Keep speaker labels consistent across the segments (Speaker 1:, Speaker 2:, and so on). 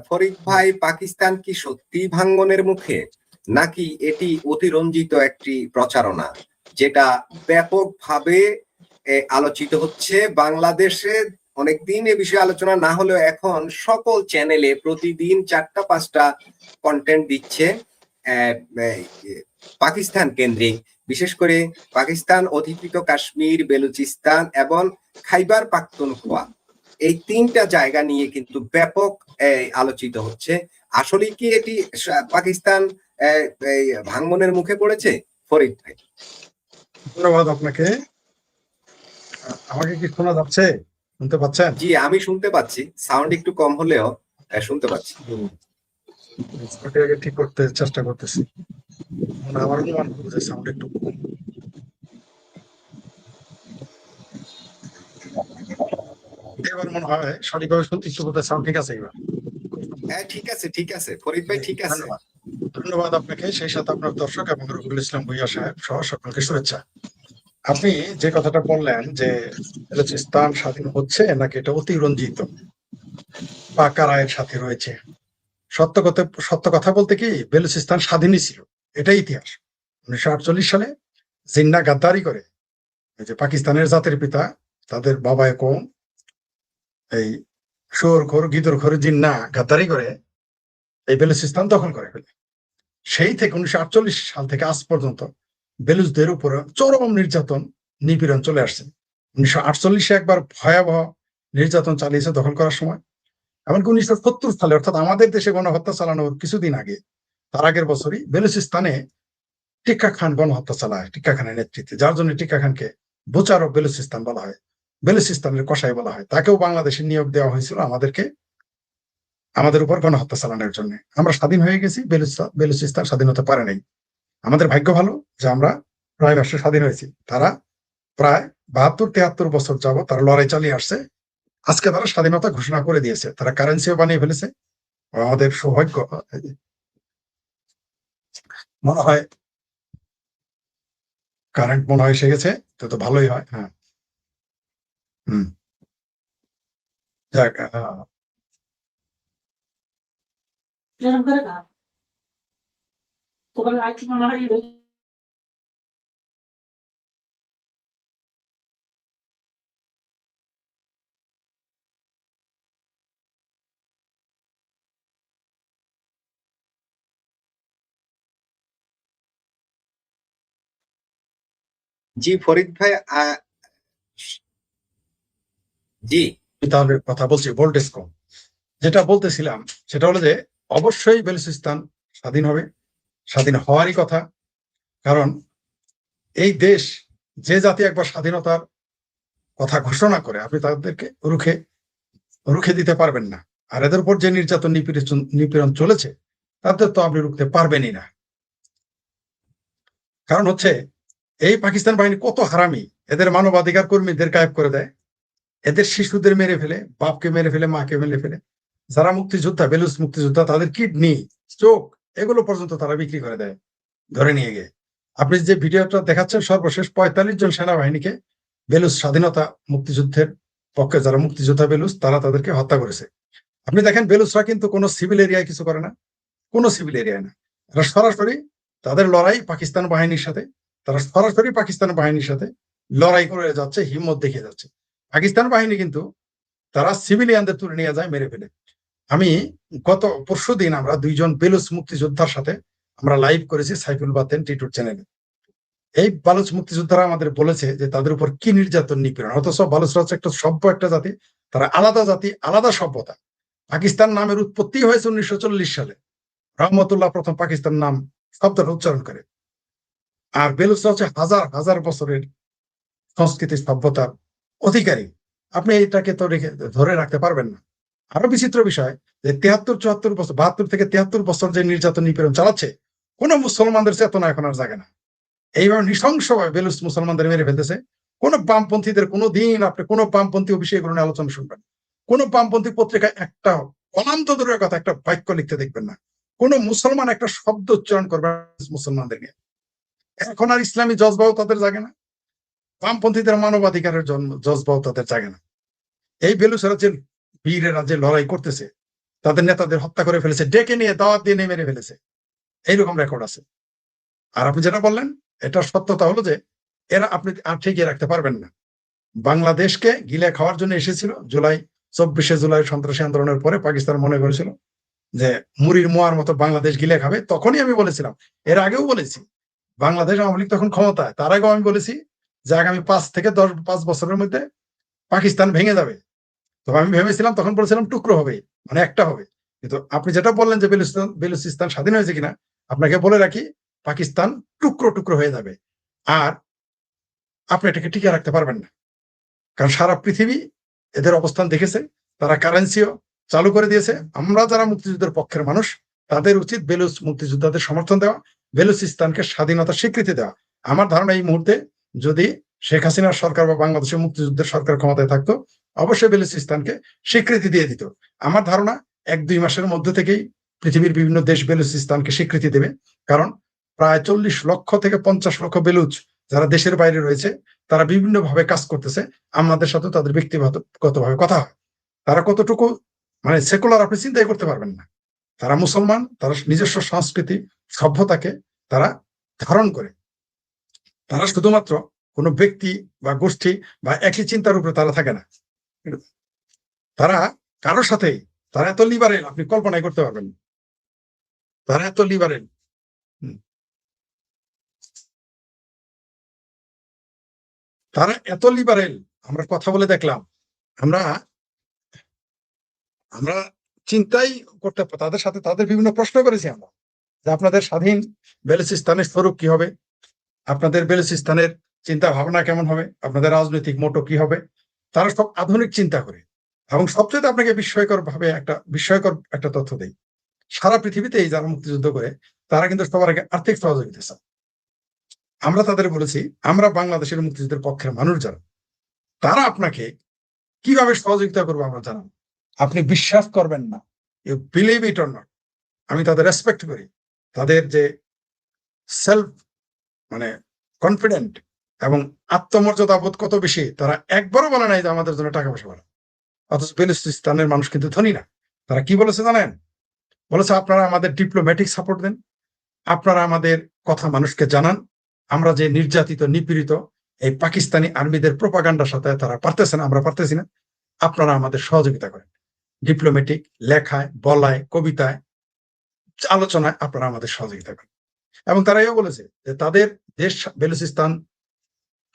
Speaker 1: ফরিদ ভাই, পাকিস্তান কি সত্যি ভাঙ্গনের মুখে, নাকি এটি অতিরঞ্জিত একটি প্রচারণা যেটা ব্যাপকভাবে আলোচিত হচ্ছে বাংলাদেশে? অনেকদিন এ বিষয়ে আলোচনা না হলেও এখন সকল চ্যানেলে প্রতিদিন 4টা-5টা কন্টেন্ট দিচ্ছে পাকিস্তান কেন্দ্রিক, বিশেষ করে পাকিস্তান অধিকৃত কাশ্মীর, বেলুচিস্তান এবং খাইবার পাখতুনখোয়া, এই 3টা জায়গা নিয়ে কিন্তু ব্যাপক আলোচিত হচ্ছে। আসলে কি এটি পাকিস্তান ভাঙ্গনের মুখে পড়েছে? ফরিদ ভাই,
Speaker 2: ধন্যবাদ আপনাকে। আমাকে কি শোনা যাচ্ছে? শুনতে পাচ্ছেন?
Speaker 1: জি, আমি শুনতে পাচ্ছি, সাউন্ড একটু কম হলেও শুনতে পাচ্ছি।
Speaker 2: ঠিক করতে চেষ্টা করতেছি। আমার অনুমান যে সাউন্ড একটু কম। এবার মনে হয় সঠিকভাবে শুনতে একটু বোধহয় সাউন্ড ঠিক আছে এবার।
Speaker 1: হ্যাঁ, ঠিক আছে, ঠিক আছে ফরিদ ভাই, ঠিক আছে।
Speaker 2: ধন্যবাদ আপনাকে, সেই সাথে আপনার দর্শক এবং রফিকুল ইসলাম ভূঁইয়া সাহেব সহ সকলকে শুভেচ্ছা। আপনি যে কথাটা বললেন যে বেলুচিস্তান স্বাধীন হচ্ছে নাকি এটা অতিরঞ্জিত বা কারায়ের সাথে রয়েছে, সত্য কথা বলতে কি বেলুচিস্তান স্বাধীনই ছিল, এটাই ইতিহাস। 1948 সালে জিন্না গাদ্দারি করে, এই যে পাকিস্তানের জাতির পিতা, তাদের বাবা কৌম, এই শুয়োরখোর গিদরখোর জিন্না গাদ্দারি করে এই বেলুচিস্তান দখল করে ফেলে। সেই থেকে 1948 সাল থেকে আজ পর্যন্ত বেলুচদের উপরে চরম নির্যাতন নিপীড়ন চলে আসছে। 1948 একবার ভয়াবহ নির্যাতন চালিয়েছে দখল করার সময়। এমনকি 1970 সালে, অর্থাৎ আমাদের দেশে গণহত্যা চালানোর কিছুদিন আগে, তার আগের বছরই বেলুচিস্তানে টিক্কা খান গণহত্যা চালায় টিক্কা খানের নেতৃত্বে, যার জন্য টিক্কা খানকে বুচার অফ বেলুচিস্তান বলা হয়, বেলুচিস্তানের কসাই বলা হয়। তাকেও বাংলাদেশে নিয়োগ দেওয়া হয়েছিল আমাদের উপর গণহত্যা চালানোর জন্য। আমরা স্বাধীন হয়ে গেছি, বেলুচিস্তান স্বাধীন হতে পারে নাই। আমাদের ভাগ্য ভালো যে আমরা প্রায় রাষ্ট্র স্বাধীন হয়েছি। তারা প্রায় 72-73 বছর যাবত তারা লড়াই চালিয়ে আসছে। আজকে তারা স্বাধীনতা ঘোষণা করে দিয়েছে, তারা কারেন্সিও বানিয়ে ফেলেছে। আমাদের সৌভাগ্য মনে হয়, কারেন্ট মনে হয় এসে গেছে, তো ভালোই হয়। হ্যাঁ, যাক,
Speaker 1: জি ফরিদ ভাই, জি
Speaker 2: তাহলে কথা বলছি ভোল্টেজ কম। যেটা বলতেছিলাম সেটা হলো যে অবশ্যই বেলুচিস্তান স্বাধীন হবে, স্বাধীন হওয়ারই কথা। কারণ এই দেশ, যে জাতি একবার স্বাধীনতার কথা ঘোষণা করে, আপনি তাদেরকে রুখে দিতে পারবেন না। আর এদের উপর যে নির্যাতন নিপীড়ন চলেছে, তাদের তো আপনি রুখতে পারবেনই না। কারণ হচ্ছে এই পাকিস্তান বাহিনী কত হারামি, এদের মানবাধিকার কর্মীদের গায়েব করে দেয়, এদের শিশুদের মেরে ফেলে, বাপকে মেরে ফেলে, মাকে মেরে ফেলে। যারা মুক্তিযোদ্ধা, বেলুচ মুক্তিযোদ্ধা, তাদের কিডনি, চোখ, এগুলো পর্যন্ত তারা বিক্রি করে দেয় ধরে নিয়ে গিয়ে। আপনি যে ভিডিওটা দেখাচ্ছেন, সর্বশেষ 45 জন সেনাবাহিনীকে বেলুচ স্বাধীনতা মুক্তিযুদ্ধের পক্ষে যারা মুক্তিযোদ্ধা বেলুচ, তারা তাদেরকে হত্যা করেছে। আপনি দেখেন বেলুচরা কিন্তু কোনো সিভিল এরিয়ায় কিছু করে না, কোনো সিভিল এরিয়ায় না। এরা সরাসরি তাদের লড়াই পাকিস্তান বাহিনীর সাথে, তারা সরাসরি পাকিস্তান বাহিনীর সাথে লড়াই করে যাচ্ছে, হিম্মত দেখিয়ে যাচ্ছে। পাকিস্তান বাহিনী কিন্তু তারা সিভিলিয়ানদের তুলে নিয়ে যায়, মেরে ফেলে। আমি গত পরশুদিন আমরা 2 জন বেলুচ মুক্তিযোদ্ধার সাথে আমরা লাইভ করেছি সাইফুল বাতেন টিটুর চ্যানেলে। এই বালুচ মুক্তিযোদ্ধারা আমাদের বলেছে যে তাদের উপর কি নির্যাতন নিপীড়ন। অথচ বালুচরা হচ্ছে একটা সভ্য একটা জাতি, তারা আলাদা জাতি, আলাদা সভ্যতা। পাকিস্তান নামের উৎপত্তি হয়েছে 1940 সালে, রহমতুল্লাহ প্রথম পাকিস্তান নাম শব্দটা উচ্চারণ করে। আর বেলুচরা হচ্ছে হাজার হাজার বছরের সংস্কৃতি সভ্যতার অধিকারী। আপনি এটাকে তো ধরে রাখতে পারবেন না। আরো বিচিত্র বিষয় যে 73-74 বছর, 72 থেকে 73 বছর যে নির্যাতন নিপীড়ন চালাচ্ছে, কোন মুসলমানদের চেতনা এখন আর জাগে না। এইভাবে নৃশংসভাবে বেলুচ মুসলমানদের মেরে ফেলতেছে। কোন বামপন্থীদের কোনো দিন আপনি কোন বামপন্থী অফিসে এগুলো নিয়ে আলোচনা শুনবেন, কোন বামপন্থী পত্রিকায় একটা অনান্তরের কথা, একটা বাক্য লিখতে দেখবেন না। কোন মুসলমান একটা শব্দ উচ্চারণ করবে মুসলমানদের নিয়ে। এখন আর ইসলামী জজবাও তাদের জাগে না, বামপন্থীদের মানবাধিকারের জজবাও তাদের জাগে না। এই বেলুচরা যে বীরেরা যে লড়াই করতেছে, তাদের নেতাদের হত্যা করে ফেলেছে, ডেকে নিয়ে দাওয়াত দিয়ে নিয়ে মেরে ফেলেছে, এইরকম রেকর্ড আছে। আর আপনি যেটা বললেন, এটার সত্যতা হলো যে এরা আপনি আর ঠিকই রাখতে পারবেন না। বাংলাদেশকে গিলে খাওয়ার জন্য এসেছিল 24শে জুলাই সন্ত্রাসী আন্দোলনের পরে। পাকিস্তান মনে করেছিল যে মুড়ির মোয়ার মতো বাংলাদেশ গিলে খাবে। তখনই আমি বলেছিলাম, এর আগেও বলেছি, বাংলাদেশ আওয়ামী লীগ তখন ক্ষমতায়, তার আগেও আমি বলেছি যে আগামী 5 থেকে 10 বছরের মধ্যে পাকিস্তান ভেঙে যাবে। তবে আমি ভেবেছিলাম, তখন বলেছিলাম টুকরো হবে, মানে একটা হবে। কিন্তু আপনি যেটা বললেন যে বেলুচিস্তান স্বাধীন হয়েছে কিনা, আপনাকে বলে রাখি, পাকিস্তান টুকরো টুকরো হয়ে যাবে। আর আপনি এটাকে টিকে রাখতে পারবেন না, কারণ সারা পৃথিবী এদের অবস্থান দেখেছে, তারা কারেন্সিও চালু করে দিয়েছে। আমরা যারা মুক্তিযুদ্ধের পক্ষের মানুষ, তাদের উচিত বেলুচ মুক্তিযোদ্ধাদের সমর্থন দেওয়া, বেলুচিস্তানকে স্বাধীনতার স্বীকৃতি দেওয়া। আমার ধারণা এই মুহূর্তে যদি শেখ হাসিনার সরকার বা বাংলাদেশের মুক্তিযুদ্ধের সরকার ক্ষমতায় থাকতো, অবশ্যই বেলুচিস্তানকে স্বীকৃতি দিয়ে দিত। আমার ধারণা 1-2 মাসের মধ্যে থেকেই পৃথিবীর বিভিন্ন দেশ বেলুচিস্তানকে স্বীকৃতি দেবে। কারণ প্রায় 40 লক্ষ থেকে 50 লক্ষ বেলুচ যারা দেশের বাইরে রয়েছে, তারা বিভিন্ন ভাবে কাজ করতেছে, আমাদের সাথে তাদের ব্যক্তিগতভাবে কথা হয়। তারা কতটুকু মানে সেকুলার আপনি চিন্তাই করতে পারবেন না। তারা মুসলমান, তারা নিজস্ব সংস্কৃতি সভ্যতাকে তারা ধারণ করে। তারা শুধুমাত্র কোনো ব্যক্তি বা গোষ্ঠী বা একই চিন্তার উপরে তারা থাকে না। তারা কারোর সাথেই, তারা এত লিবারেল আপনি কল্পনাই করতে পারবেন না। তারা এত লিবারেল, তারা এত লিবারেল। আমরা কথা বলে দেখলাম, আমরা আমরা চিন্তাই করতে, তাদের সাথে তাদের বিভিন্ন প্রশ্ন করেছি আমরা, যে আপনাদের স্বাধীন বেলুচিস্তানের স্বরূপ কি হবে, আপনাদের বেলুচিস্তানের চিন্তা ভাবনা কেমন হবে, আপনাদের রাজনৈতিক মোটো কি হবে। তারা সব আধুনিক চিন্তা করে। এবং সবচেয়ে আপনাকে বিস্ময়কর একটা তথ্য দেই, সারা পৃথিবীতে এই যারা মুক্তিযুদ্ধ করে, তারা কিন্তু সবার আগে আর্থিক সহযোগিতা চায়। আমরা তাদের বলেছি, আমরা বাংলাদেশের মুক্তিযুদ্ধের পক্ষের মানুষ যারা, তারা আপনাকে কিভাবে সহযোগিতা করবো আমরা জানাবো। আপনি বিশ্বাস করবেন না, you believe it or not, আমি তাদের রেসপেক্ট করি। তাদের যে সেলফ মানে কনফিডেন্ট এবং আত্মমর্যাদা বোধ কত বেশি, তারা একবারও বলে নাই যে আমাদের জন্য টাকা পয়সা বাড়া। অথচ বেলুচিস্তানের মানুষ কিন্তু ধনী না। তারা কি বলেছে জানেন? বলেছে আপনারা আমাদের ডিপ্লোম্যাটিক সাপোর্ট দেন, আপনারা আমাদের কথা মানুষকে জানান, আমরা যে নির্যাতিত নিপীড়িত এই পাকিস্তানি আর্মিদের প্রোপাগান্ডার সাথে তারা পারতেছে না, আমরা পারতেছি না, আপনারা আমাদের সহযোগিতা করেন। ডিপ্লোম্যাটিক লেখায়, বলায়, কবিতায়, আলোচনায় আপনারা আমাদের সহযোগিতা করেন। এবং তারা এও বলেছে যে তাদের দেশ বেলুচিস্তান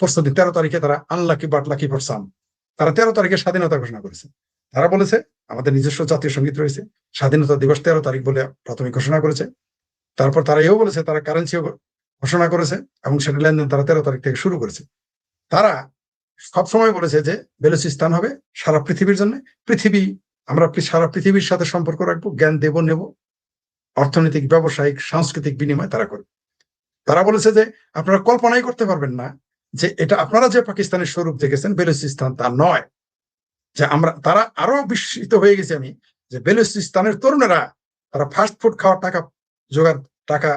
Speaker 2: 13 তারিখে তারা unlucky but lucky for some, তারা 13 তারিখে স্বাধীনতা ঘোষণা করেছে। তারা বলেছে আমাদের নিজস্ব জাতীয় সঙ্গীত রয়েছে, স্বাধীনতা দিবস 13 তারিখ বলে প্রাথমিক ঘোষণা করেছে। তারপর তারা এও বলেছে তারা কারেন্সিও ঘোষণা করেছে এবং সেটা লেনদেন তারা 13 তারিখ থেকে শুরু করেছে। তারা সবসময় বলেছে যে বেলুচিস্তান হবে সারা পৃথিবীর জন্য, আমরা সারা পৃথিবীর সাথে সম্পর্ক রাখবো, জ্ঞান দেব নেব, অর্থনৈতিক, ব্যবসায়িক, সাংস্কৃতিক বিনিময় তারা করবে। তারা বলেছে যে আপনারা কল্পনাই করতে পারবেন না যে এটা আপনারা যে পাকিস্তানের স্বরূপ দেখেছেন বেলুচিস্তান তা নয়। যে তারা আরো বিস্মিত হয়ে গেছে আমি, যে বেলুচিস্তানের তরুণেরা তারা ফাস্ট ফুড খাওয়ার টাকা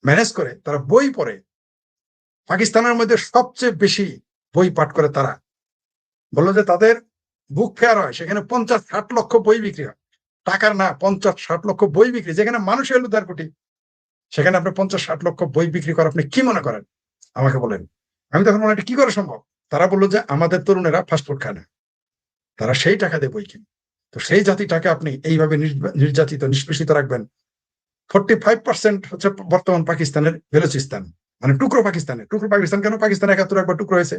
Speaker 2: ম্যানেজ করে, তারা বই পড়ে। পাকিস্তানের মধ্যে সবচেয়ে বেশি বই পাঠ করে তারা। বললো যে তাদের বুক ফেয়ার হয়, সেখানে 50-60 লক্ষ বই বিক্রি হয়। টাকার না, 50-60 লক্ষ বই বিক্রি, যেখানে মানুষ হলো 1.5 কোটি, সেখানে আপনি 50-60 লক্ষ বই বিক্রি করেন, আপনি কি মনে করেন আমাকে বলেন। আমি তখন মনে এটা কি করে সম্ভব? তারা বললো যে আমাদের তরুণেরা ফাস্টফুড খায় না, তারা সেই টাকা দিয়ে বই কিনে। তো সেই জাতিটাকে আপনি এইভাবে নির্যাতিত, নিষ্পেষিত রাখবেন। 45% হচ্ছে বর্তমান পাকিস্তানের বেলুচিস্তান, মানে টুকরো পাকিস্তান কেন? পাকিস্তান 71 একবার টুকরো হয়েছে।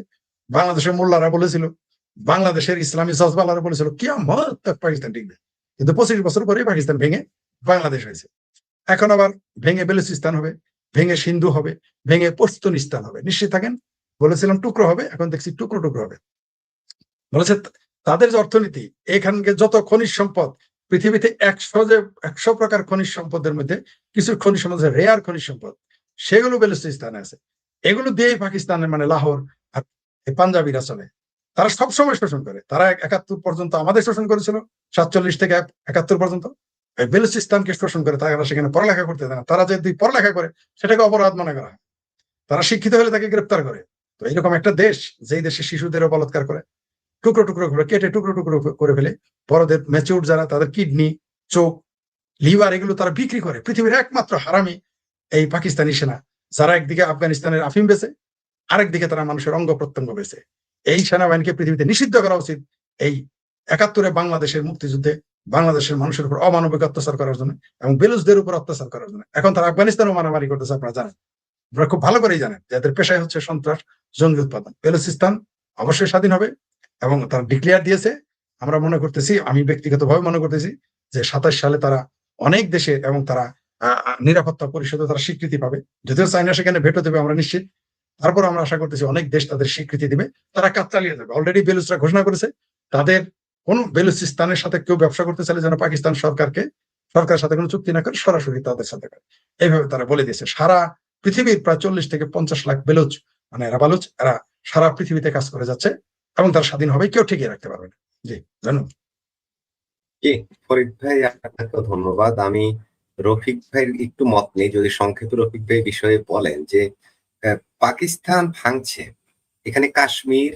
Speaker 2: বাংলাদেশের মোল্লারা বলেছিল, বাংলাদেশের ইসলামী জজবালারা বলেছিল কিয়ামত পাকিস্তান টিকবে, কিন্তু 25 বছর পরে পাকিস্তান ভেঙে বাংলাদেশ হয়েছে। এখন আবার ভেঙে বেলুচিস্তান হবে, ভেঙে সিন্ধু হবে, ভেঙে পশতুনিস্তান হবে। নিশ্চিত থাকেন, বলেছিলাম টুকরো হবে, এখন দেখছি টুকরো টুকরো হবে। বলেছে তাদের যে অর্থনীতি, এখানকে যত খনিজ সম্পদ পৃথিবীতে 100 প্রকার খনিজ সম্পদের মধ্যে কিছু খনিজ সম্পদ, রেয়ার খনিজ সম্পদ, সেগুলো বেলুচিস্তানে আছে। এগুলো দিয়েই পাকিস্তানের মানে লাহোর আর পাঞ্জাবিরা চলে। তারা সবসময় শোষণ করে। তারা 71 পর্যন্ত আমাদের শোষণ করেছিল, 47 থেকে 71 পর্যন্ত বেলুচিস্তানকে শোষণ করে। তারা সেখানে পড়ালেখা করতে দেয় না। তারা যদি পড়ালেখা করে সেটাকে অপরাধ মনে করা হয়। তারা শিক্ষিত হলে তাকে গ্রেপ্তার করে। তো এইরকম একটা দেশ, যেই দেশে শিশুদেরও বলাৎকার করে, টুকরো টুকরো করে কেটে টুকরো টুকরো করে ফেলে, বড়দের ম্যাচিউর যারা তাদের কিডনি, চোখ, লিভার এগুলো তারা বিক্রি করে। পৃথিবীর একমাত্র হারামি এই পাকিস্তানি সেনা, যারা একদিকে আফগানিস্তানের আফিম বেচে, আরেকদিকে তারা মানুষের অঙ্গ প্রত্যঙ্গ বেচে। এই সেনাবাহিনীকে পৃথিবীতে নিষিদ্ধ করা উচিত। এই 71-এ বাংলাদেশের মুক্তিযুদ্ধে বাংলাদেশের মানুষের উপর অমানবিক অত্যাচার করার জন্য এবং বেলুচদের উপর অত্যাচার করার জন্য। এখন তারা আফগানিস্তানও মারামারি করতেছে, আপনারা জানেন, আপনারা খুব ভালো করেই জানেন যে এদের পেশায় হচ্ছে সন্ত্রাস, জঙ্গি উৎপাদন। বেলুচিস্তান অবশ্যই স্বাধীন হবে এবং তারা ডিক্লেয়ার দিয়েছে। আমরা মনে করতেছি, আমি ব্যক্তিগতভাবে মনে করতেছি যে 27 সালে তারা অনেক দেশে এবং তারা নিরাপত্তা পরিষদে তারা স্বীকৃতি পাবে। যদিও চাইনা সেখানে ভেটো দেবে আমরা নিশ্চিত, তারপর আমরা আশা করতেছি অনেক দেশ তাদের স্বীকৃতি দিবে, তারা কাজ চালিয়ে যাবে। অলরেডি বেলুচরা ঘোষণা করেছে তাদের কোন বেলুচিস্তানের সাথে কেউ ব্যবসা করতে চাইলে যেন পাকিস্তান সরকারের সাথে কোনো চুক্তি না করে, সরাসরি তাদের সাথে করে। এইভাবে তারা বলে দিয়েছে। সারা পৃথিবীর প্রায় 40 থেকে 50 লাখ বেলুচ, মানে এরা বালুচ, এরা সারা পৃথিবীতে কাজ করে যাচ্ছে এবং তারা স্বাধীন হবে, কেউ ঠিকই রাখতে পারবে না। জি, ধন্যবাদ।
Speaker 1: জি, ফরিদ ভাই আপনাকে ধন্যবাদ। আমি রফিক ভাইয়ের একটু মত নেই, যদি সংক্ষেপে রফিক ভাই বিষয়ে বলেন যে পাকিস্তান ভাঙছে, এখানে কাশ্মীর,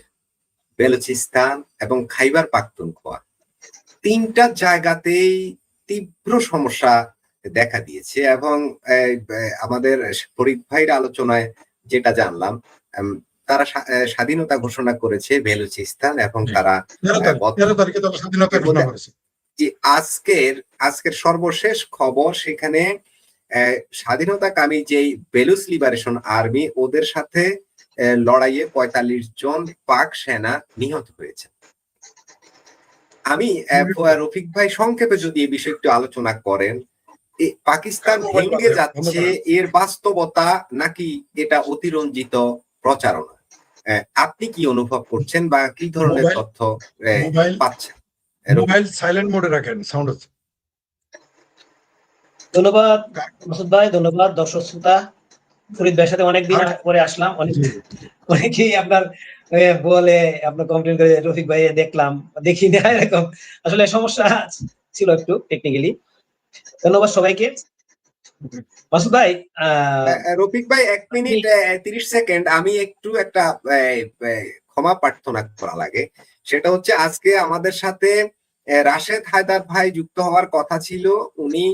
Speaker 1: বেলুচিস্তান এবং খাইবার পাখতুনখোয়া 3টা জায়গাতেই তীব্র সমস্যা দেখা দিয়েছে এবং আমাদের ফরিদ ভাইয়ের আলোচনায় যেটা জানলাম, তারা স্বাধীনতা ঘোষণা করেছে বেলুচিস্তান এবং তারা
Speaker 2: 13 তারিখে তারা স্বাধীনতা ঘোষণা করেছে।
Speaker 1: যে আজকের সর্বশেষ খবর, সেখানে স্বাধীনতাকামী যেই বেলুচ লিবারেশন আর্মি, ওদের সাথে লড়াইয়ে 45 জন পাক সেনা নিহত হয়েছে। আমি রফিক ভাই সংক্ষেপে যদি এই বিষয়ে একটু আলোচনা করেন, পাকিস্তান ভেঙে যাচ্ছে এর বাস্তবতা নাকি এটা অতিরঞ্জিত প্রচারণা, আপনি কি অনুভব করছেন বা কি ধরনের তথ্য পাচ্ছেন?
Speaker 2: মোবাইল সাইলেন্ট মোডে রাখেন, সাউন্ড হচ্ছে।
Speaker 3: ধন্যবাদ মাসুদ ভাই, ধন্যবাদ দর্শক শ্রোতা। ফরিদ ভাইয়ের সাথে অনেকদিন পরে আসলাম, অনেকেই আপনার বলে আপনার কমপ্লেন করে রফিক ভাই দেখলাম দেখি না, এরকম আসলে সমস্যা ছিল একটু টেকনিক্যালি। ধন্যবাদ সবাইকে। মাসুদ ভাই,
Speaker 1: রফিক ভাই 1 মিনিট 30 সেকেন্ড আমি একটু একটা ক্ষমা প্রার্থনা করা লাগে। সেটা হচ্ছে আজকে আমাদের সাথে রাশেদ হায়দার ভাই যুক্ত হওয়ার কথা ছিল, উনি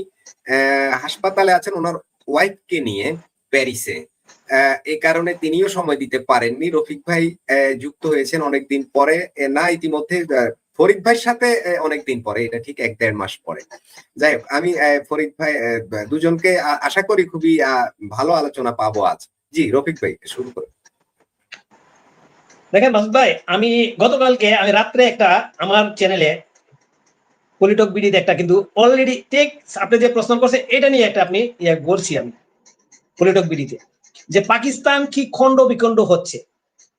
Speaker 1: হাসপাতালে আছেন ওনার ওয়াইফকে নিয়ে প্যারিসে, এই কারণে তিনিও সময় দিতে পারেননি। রফিক ভাই যুক্ত হয়েছেন অনেকদিন পরে, না ইতিমধ্যে ফরিদ ভাইয়ের সাথে অনেকদিন পরে, এটা ঠিক 1-1.5 মাস পরে। যাই হোক, আমি ফরিদ ভাই দুজনকে আশা করি খুবই ভালো আলোচনা পাবো আজ। জি রফিক ভাই শুরু করুন।
Speaker 3: দেখেন মাসুদ ভাই, আমি গতকালকে আমি রাত্রে একটা আমার চ্যানেলে পলিটক বিডিতে একটা, কিন্তু অলরেডি টেক আপনি যে প্রশ্ন করছে এটা নিয়ে একটা আপনি বলছি আমি পলিটক বিডিতে, যে পাকিস্তান কি খন্ড বিখণ্ড হচ্ছে।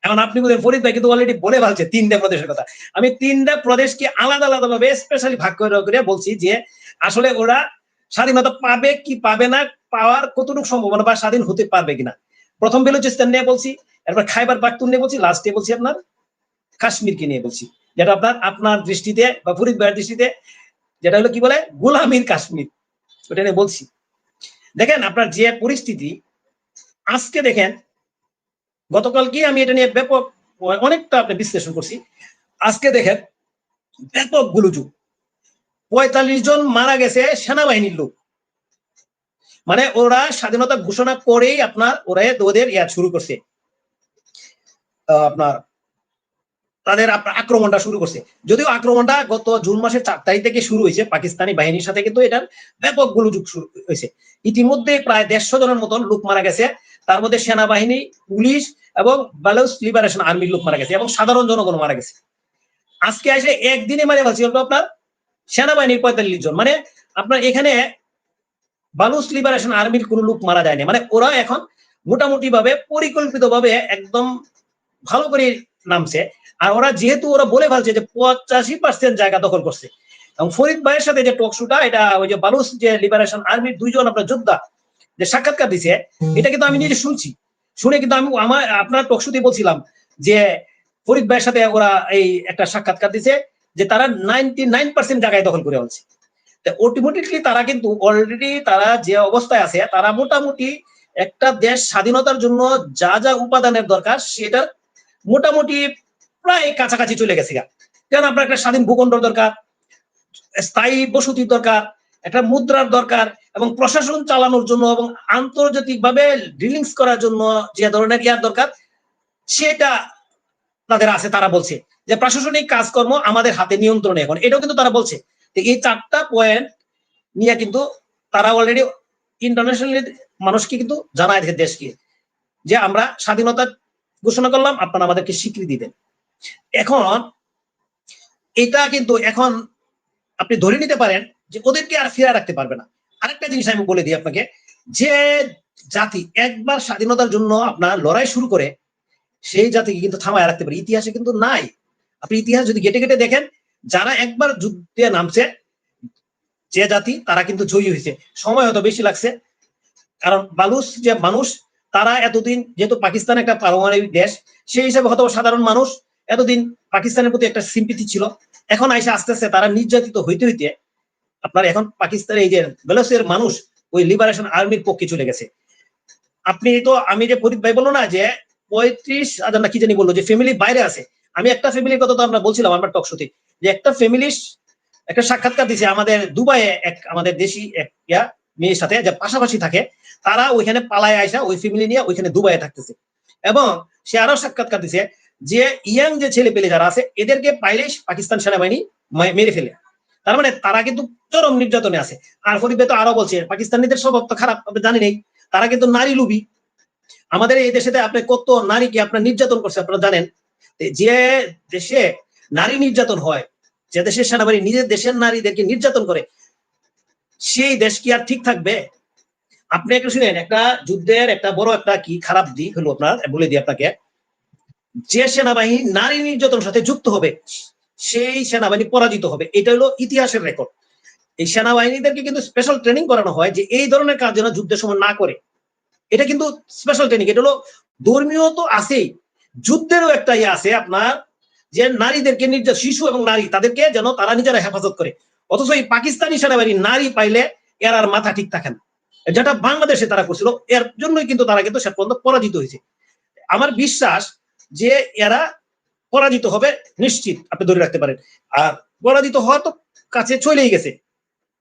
Speaker 3: এখন আপনি বলেন ফরিদ ভাই কিন্তু অলরেডি বলে ফেলছে 3টা প্রদেশের কথা। আমি 3টা প্রদেশকে আলাদা আলাদা ভাবে স্পেশালি ভাগ করে বলছি যে আসলে ওরা স্বাধীনতা পাবে কি পাবে না, পাওয়ার কতটুকু সম্ভাবনা বা স্বাধীন হতে পারবে কিনা। প্রথম বেলুচিস্তান নিয়ে বলছি, এরপর খাইবার পাখতুন নিয়ে বলছি, লাস্টে বলছি আপনার কাশ্মীরকে নিয়ে বলছি, যেটা আপনার দৃষ্টিতে বা ফরিদ ভাইয়ের দৃষ্টিতে যেটা হলো কি বলে গোলামীর কাশ্মীর, ওটা নিয়ে বলছি। দেখেন আপনার যে পরিস্থিতি আজকে, দেখেন গতকালকে আমি এটা নিয়ে ব্যাপক অনেকটা আপনি বিশ্লেষণ করছি। আজকে দেখেন ব্যাপক গোলযোগ, 45 জন মারা গেছে সেনাবাহিনীর লোক, মানে ওরা স্বাধীনতা ঘোষণা করেই আপনার ওদের শুরু করছে, আপনার তাদের আক্রমণটা শুরু করছে। যদিও আক্রমণটা গত জুন মাসের 4 তারিখ থেকে শুরু হয়েছে পাকিস্তানি বাহিনীর সাথে, কিন্তু এটার ব্যাপক গোলযোগ শুরু হয়েছে। ইতিমধ্যে প্রায় 150 জনের মতন লোক মারা গেছে, তার মধ্যে সেনাবাহিনী, পুলিশ এবং বালুচ লিবারেশন আর্মির লোক মারা গেছে এবং সাধারণ জনগণ মারা গেছে। আজকে এসে একদিনে মারে ফেলছি আপনার সেনাবাহিনীর 45 জন, মানে আপনার এখানে বালুচ লিবারেশন আর্মির কোন লোক মারা যায়নি। মানে ওরা এখন মোটামুটি ভাবে পরিকল্পিত ভাবে একদম ভালো করে নামছে। আর ওরা যেহেতু ওরা বলে ফেলছে যে 85% জায়গা দখল করছে, এবং ফরিদ ভাইয়ের সাথে যে টকশুটা, এটা ওই যে বালুচ যে লিবারেশন আর্মির 2 জন আপনার যোদ্ধা যে সাক্ষাৎকার দিছে, এটা কিন্তু আমি নিজে শুনছি, শুনে কিন্তু আমি আপনার টকশুতে বলছিলাম যে ফরিদ ভাইয়ের সাথে ওরা এই একটা সাক্ষাৎকার দিছে যে তারা 99% জায়গায় দখল করে ফেলছে। অল্টিমেটলি তারা কিন্তু অলরেডি তারা যে অবস্থায় আছে, তারা মোটামুটি একটা দেশ স্বাধীনতার জন্য যা যা উপাদানের দরকার সেটার মোটামুটি প্রায় কাছাকাছি চলে গেছে। কারণ আপনার একটা স্বাধীন ভূখণ্ড দরকার, স্থায়ী বসতির দরকার, একটা মুদ্রার দরকার এবং প্রশাসন চালানোর জন্য এবং আন্তর্জাতিকভাবে ডিলিংস করার জন্য যে ধরনের ইয়ার দরকার সেটা তাদের আছে। তারা বলছে যে প্রশাসনিক কাজকর্ম আমাদের হাতে নিয়ন্ত্রণে এখন, এটাও কিন্তু তারা বলছে। এই 4টা পয়েন্ট নিয়ে কিন্তু তারা অলরেডি ইন্টারন্যাশনালি মানুষকে কিন্তু জানায় দেশকে যে আমরা স্বাধীনতা ঘোষণা করলাম, আপনারা আমাদেরকে স্বীকৃতি দেন। এখন এটা কিন্তু এখন আপনি ধরে নিতে পারেন যে ওদেরকে আর ফিরে রাখতে পারবে না। আরেকটা জিনিস আমি বলে দিই আপনাকে, যে জাতি একবার স্বাধীনতার জন্য আপনার লড়াই শুরু করে সেই জাতিকে কিন্তু থামায় রাখতে পারে ইতিহাসে কিন্তু নাই। আপনি ইতিহাস যদি ঘেটে ঘেটে দেখেন, যারা একবার যুদ্ধে নামছে যে জাতি তারা কিন্তু জয়ী হয়েছে। সময় হয়তো বেশি লাগছে, কারণ বালুচ যে মানুষ তারা এতদিন, যেহেতু পাকিস্তান একটা পারমাণবিক দেশ, সেই হিসাবে হয়তো সাধারণ মানুষ এতদিন পাকিস্তানের প্রতি একটা সিম্পিতি ছিল। এখন আইসা আস্তে আস্তে তারা নির্যাতিত হইতে হইতে আপনার এখন পাকিস্তানের এই যে বেলুচের মানুষ ওই লিবারেশন আর্মির পক্ষে চলে গেছে। আপনি তো, আমি যে ফরিদ ভাই বললো না যে 35,000 না কি জানি বললো যে ফ্যামিলি বাইরে আছে, আমি একটা ফ্যামিলির কথা তো আমরা বলছিলাম আমার টক শোতে, যে একটা ফ্যামিলির একটা সাক্ষাৎকার দিছে আমাদের দুবাইয়ে এক আমাদের দেশি এক মেয়ের সাথে, যে পাশাপাশি থাকে, তারা ওইখানে পালায় আইসা ওই ফ্যামিলি নিয়ে ওইখানে দুবাইয়ে থাকতেছে। এবং সে আরো সাক্ষাৎকার দিছে যে ইয়াং যে ছেলে পেলে যারা আছে এদেরকে পাইলে পাকিস্তান সেনাবাহিনী মেরে ফেলে। তার মানে তারা কিন্তু চরম নির্যাতনে আছে। আর ফরিদ ভাই তো আরো বলছে পাকিস্তানিদের স্বভাব তো খারাপ, আপনি জানি নেই, তারা কিন্তু নারী লুবি। আমাদের এই দেশে আপনি কত নারীকে আপনার নির্যাতন করছে আপনারা জানেন। যে দেশে নারী নির্যাতন হয়, যে দেশের সেনাবাহিনী নিজের দেশের নারীদেরকে নির্যাতন করে, সেই দেশ কি আর ঠিক থাকবে? আপনি একটু শুনেন, একটা যুদ্ধের একটা বড় একটা কি খারাপ দিক হলো আপনার বলে দিই আপনাকে, যে সেনাবাহিনী নারী নির্যাতনের সাথে যুক্ত হবে সেই সেনাবাহিনী পরাজিত হবে। এটা হলো ইতিহাসের রেকর্ড। এই সেনাবাহিনীদেরকে কিন্তু স্পেশাল ট্রেনিং করানো হয় যে এই ধরনের কাজ যেন যুদ্ধের সময় না করে। এটা কিন্তু স্পেশাল ট্রেনিং। এটা হলো ধর্মীয় তো আছেই, যুদ্ধেরও একটা ইয়ে আছে আপনার, যে নারীদেরকে শিশু এবং নারী তাদেরকে যেন তারা নিজেরা হেফাজত করে। অথচ এই পাকিস্তানি সেনাবাহিনী নারী পাইলে এর আর মাথা ঠিক থাকে না, যেটা বাংলাদেশে তারা করছিল। এর জন্যই কিন্তু তারা কিন্তু শেষ পর্যন্ত পরাজিত হয়েছে। আমার বিশ্বাস যে এরা পরাজিত হবে নিশ্চিত, আপনি ধরে রাখতে পারেন। আর পরাজিত হওয়া তো কাছে চলেই গেছে।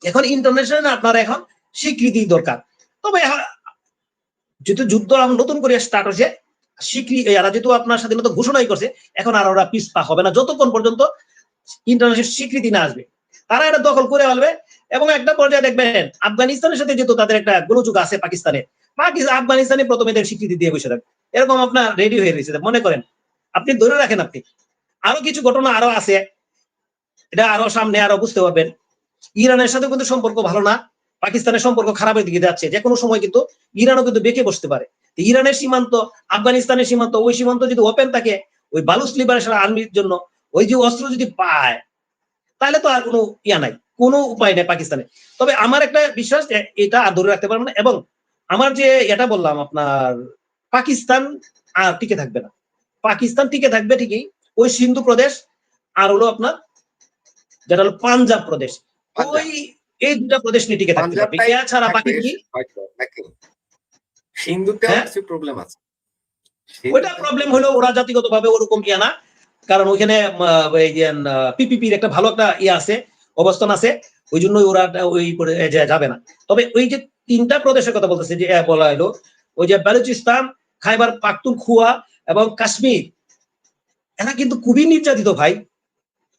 Speaker 3: এখন ইন্টারন্যাশনাল আপনার এখন স্বীকৃতি দরকার। তবে যেহেতু যুদ্ধ নতুন করে স্টার্ট হয়েছে, স্বীকৃতি এরা যেহেতু আপনার স্বাধীনতা ঘোষণাই করছে, এখন আর ওরা পিছপা হবে না যতক্ষণ পর্যন্ত ইন্টারন্যাশনাল স্বীকৃতি না আসবে। তারা এটা দখল করে ফেলবে এবং একটা পর্যায়ে দেখবেন আফগানিস্তানের সাথে যেহেতু তাদের একটা গোলযোগ আছে পাকিস্তানের, আফগানিস্তানে প্রথমে এদের স্বীকৃতি দিয়ে বসে থাকবে, এরকম আপনার রেডি হয়ে রয়েছে। মনে করেন, আপনি ধরে রাখেন, আপনি আরো কিছু ঘটনা আরো আছে, এটা আরো সামনে আরো বুঝতে পারবেন। ইরানের সাথে কিন্তু সম্পর্ক ভালো না, পাকিস্তানের সম্পর্ক খারাপের দিকে যাচ্ছে। যে কোনো সময় কিন্তু ইরানও কিন্তু বেঁকে বসতে পারে। ইরানের সীমান্ত, আফগানিস্তানের সীমান্ত, ওই সীমান্ত যদি ওপেন থাকে ওই বালুচ লিবারেশন আর্মির জন্য, ওই যে অস্ত্র যদি পায় তাহলে তো আর কোনো ইয়া নাই, কোনো উপায় নেই পাকিস্তানে। তবে আমার একটা বিশ্বাস যে এটা আর ধরে রাখতে পারবে না। এবং আমার যে এটা বললাম আপনার, পাকিস্তান আর টিকে থাকবে না। পাকিস্তান টিকে থাকবে ঠিকই ওই সিন্ধু প্রদেশ আর হলো আপনার যেটা হলো পাঞ্জাব প্রদেশ, ওই এই দুটা প্রদেশ নিয়ে টিকে থাকতে পারবে। এছাড়া বাকি কি
Speaker 1: সিন্ধুতেও কিছু প্রবলেম আছে।
Speaker 3: ওইটা প্রবলেম হলো ওরা জাতিগতভাবে ওরকম ইয়া না, কারণ ওইখানে পিপিপির একটা ভালো একটা ইয়ে আছে, অবস্থান আছে, ওই জন্যই ওরা ওই যাবে না। তবে ওই যে 3টা প্রদেশের কথা বলতেছে যে বলা হলো, ওই যে বালুচিস্তান, খাইবার পাখতুনখোয়া এবং কাশ্মীর, এরা কিন্তু খুবই নির্যাতিত ভাই।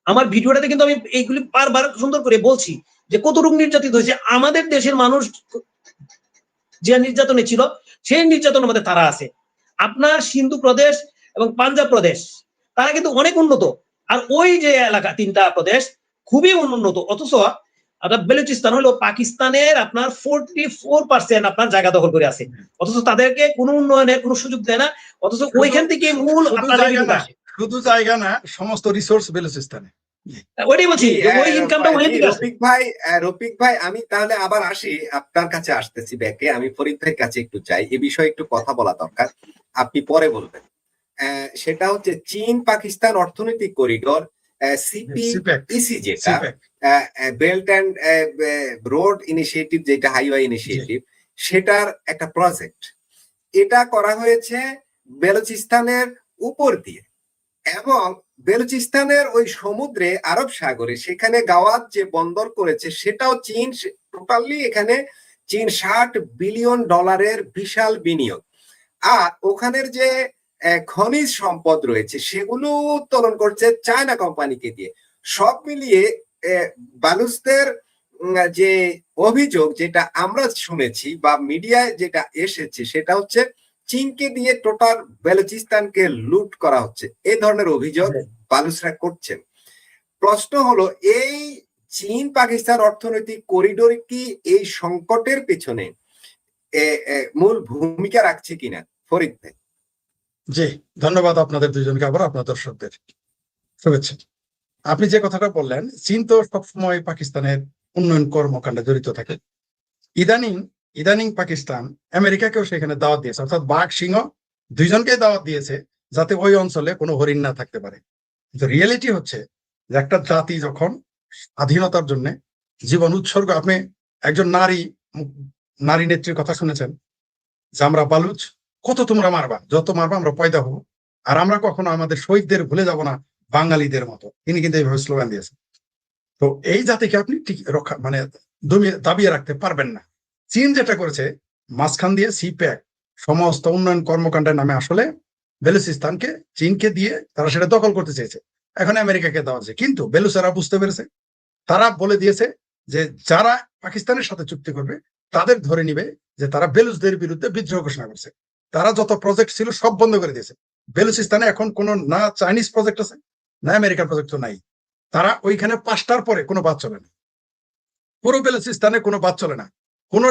Speaker 3: আমার ভিডিওটাতে কিন্তু আমি এইগুলি বারবার সুন্দর করে বলছি যে কতটুকু নির্যাতিত হয়েছে। আমাদের দেশের মানুষ যে নির্যাতনে ছিল সেই নির্যাতনের মধ্যে তারা আছে। আপনার সিন্ধু প্রদেশ এবং পাঞ্জাব প্রদেশ তারা কিন্তু অনেক উন্নত, আর ওই যে এলাকা 3টা প্রদেশ খুবই উন্নত। অথচ আপনার বেলুচিস্তান হলো পাকিস্তানের আপনার 44% আপনার জায়গা দখল করে আছে, অথচ তাদেরকে কোনো উন্নয়নের কোনো সুযোগ দেয় না। অথচ ওইখান থেকে মূল
Speaker 2: শুধু জায়গা না, সমস্ত রিসোর্স বেলুচিস্তানে।
Speaker 3: ওইটাই বলছি, ওই ইনকামটা ওই থেকে আসে।
Speaker 1: রফিক ভাই আমি তাহলে আবার আসি, আপনার কাছে আসতেছি ব্যাকে, আমি ফরিদ ভাইয়ের কাছে একটু চাই, এ বিষয়ে একটু কথা বলা দরকার, আপনি পরে বলবেন। সেটা হচ্ছে চীন পাকিস্তান অর্থনৈতিক করিডোর, সিপিইসি, যেটা বেল্ট অ্যান্ড রোড ইনিশিয়েটিভ, যেটা হাইওয়ে ইনিশিয়েটিভ, সেটার একটা প্রজেক্ট। এটা করা হয়েছে বেলুচিস্তানের উপর দিয়ে, এবং বেলুচিস্তানের ওই সমুদ্রে আরব সাগরে সেখানে গাওয়াত যে বন্দর করেছে সেটাও চীন টোটালি এখানে চীন $60 বিলিয়ন বিশাল বিনিয়োগ। আর ওখানের যে খনিজ সম্পদ রয়েছে সেগুলো উত্তোলন করছে চায়না কোম্পানিকে দিয়ে। সব মিলিয়ে বালুচদের যে অভিযোগ যেটা আমরা শুনেছি বা মিডিয়ায় যেটা এসেছে সেটা হচ্ছে চীনকে দিয়ে টোটাল বেলুচিস্তানকে লুট করা হচ্ছে, এই ধরনের অভিযোগ বালুচরা করছেন। প্রশ্ন হলো, এই চীন পাকিস্তান অর্থনৈতিক করিডোর কি এই সংকটের পেছনে মূল ভূমিকা রাখছে কিনা? ফরিদ ভাই।
Speaker 2: জি, ধন্যবাদ আপনাদের দুজনকে, আবার আপনার দর্শকদের শুভেচ্ছা। আপনি যে কথাটা বললেন, চীন তো সবসময় পাকিস্তানের উন্নয়ন কর্মকাণ্ডে জড়িত থাকে। ইদানিং পাকিস্তান আমেরিকাকেও সেখানে দাওয়াত দিয়েছে, অর্থাৎ বাঘ সিংহ দুইজনকে দাওয়াত দিয়েছে যাতে ওই অঞ্চলে কোনো হরিণ না থাকতে পারে। কিন্তু রিয়েলিটি হচ্ছে যে একটা জাতি যখন স্বাধীনতার জন্য জীবন উৎসর্গ, আপনি একজন নারী নেত্রীর কথা শুনেছেন যে আমরা বালুচ, কত তোমরা মারবা, যত মারবা আমরা পয়দা হবো, আর আমরা কখনো আমাদের শহীদদের ভুলে যাব না বাঙালিদের মতো। তিনি কিন্তু এইভাবে স্লোগান দিয়েছেন। তো এই জাতিকে আপনি ঠিক রক্ষা মানে দাবিয়ে রাখতে পারবেন না। চীন যেটা করেছে, মাঝখান দিয়ে সিপ্যাক সমস্ত উন্নয়ন কর্মকাণ্ডের নামে আসলে বেলুচিস্তানকে চীনকে দিয়ে তারা সেটা দখল করতে চেয়েছে, এখন আমেরিকাকে দেওয়া হচ্ছে। কিন্তু বেলুচেরা বুঝতে পেরেছে, তারা বলে দিয়েছে যে যারা পাকিস্তানের সাথে চুক্তি করবে তাদের ধরে নিবে যে তারা বেলুচদের বিরুদ্ধে বিদ্রোহ ঘোষণা করছে। তারা যত প্রজেক্ট ছিল সব বন্ধ করে দিয়েছে। বেলুচিস্তানে এখন কোনো না চাইনিজ প্রজেক্ট আছে না আমেরিকার প্রজেক্ট নাই। তারা ওইখানে 5টার পরে কোনো বাদ চলে না, পুরো বেলুচিস্তানে কোনো বাদ চলে না। কোনো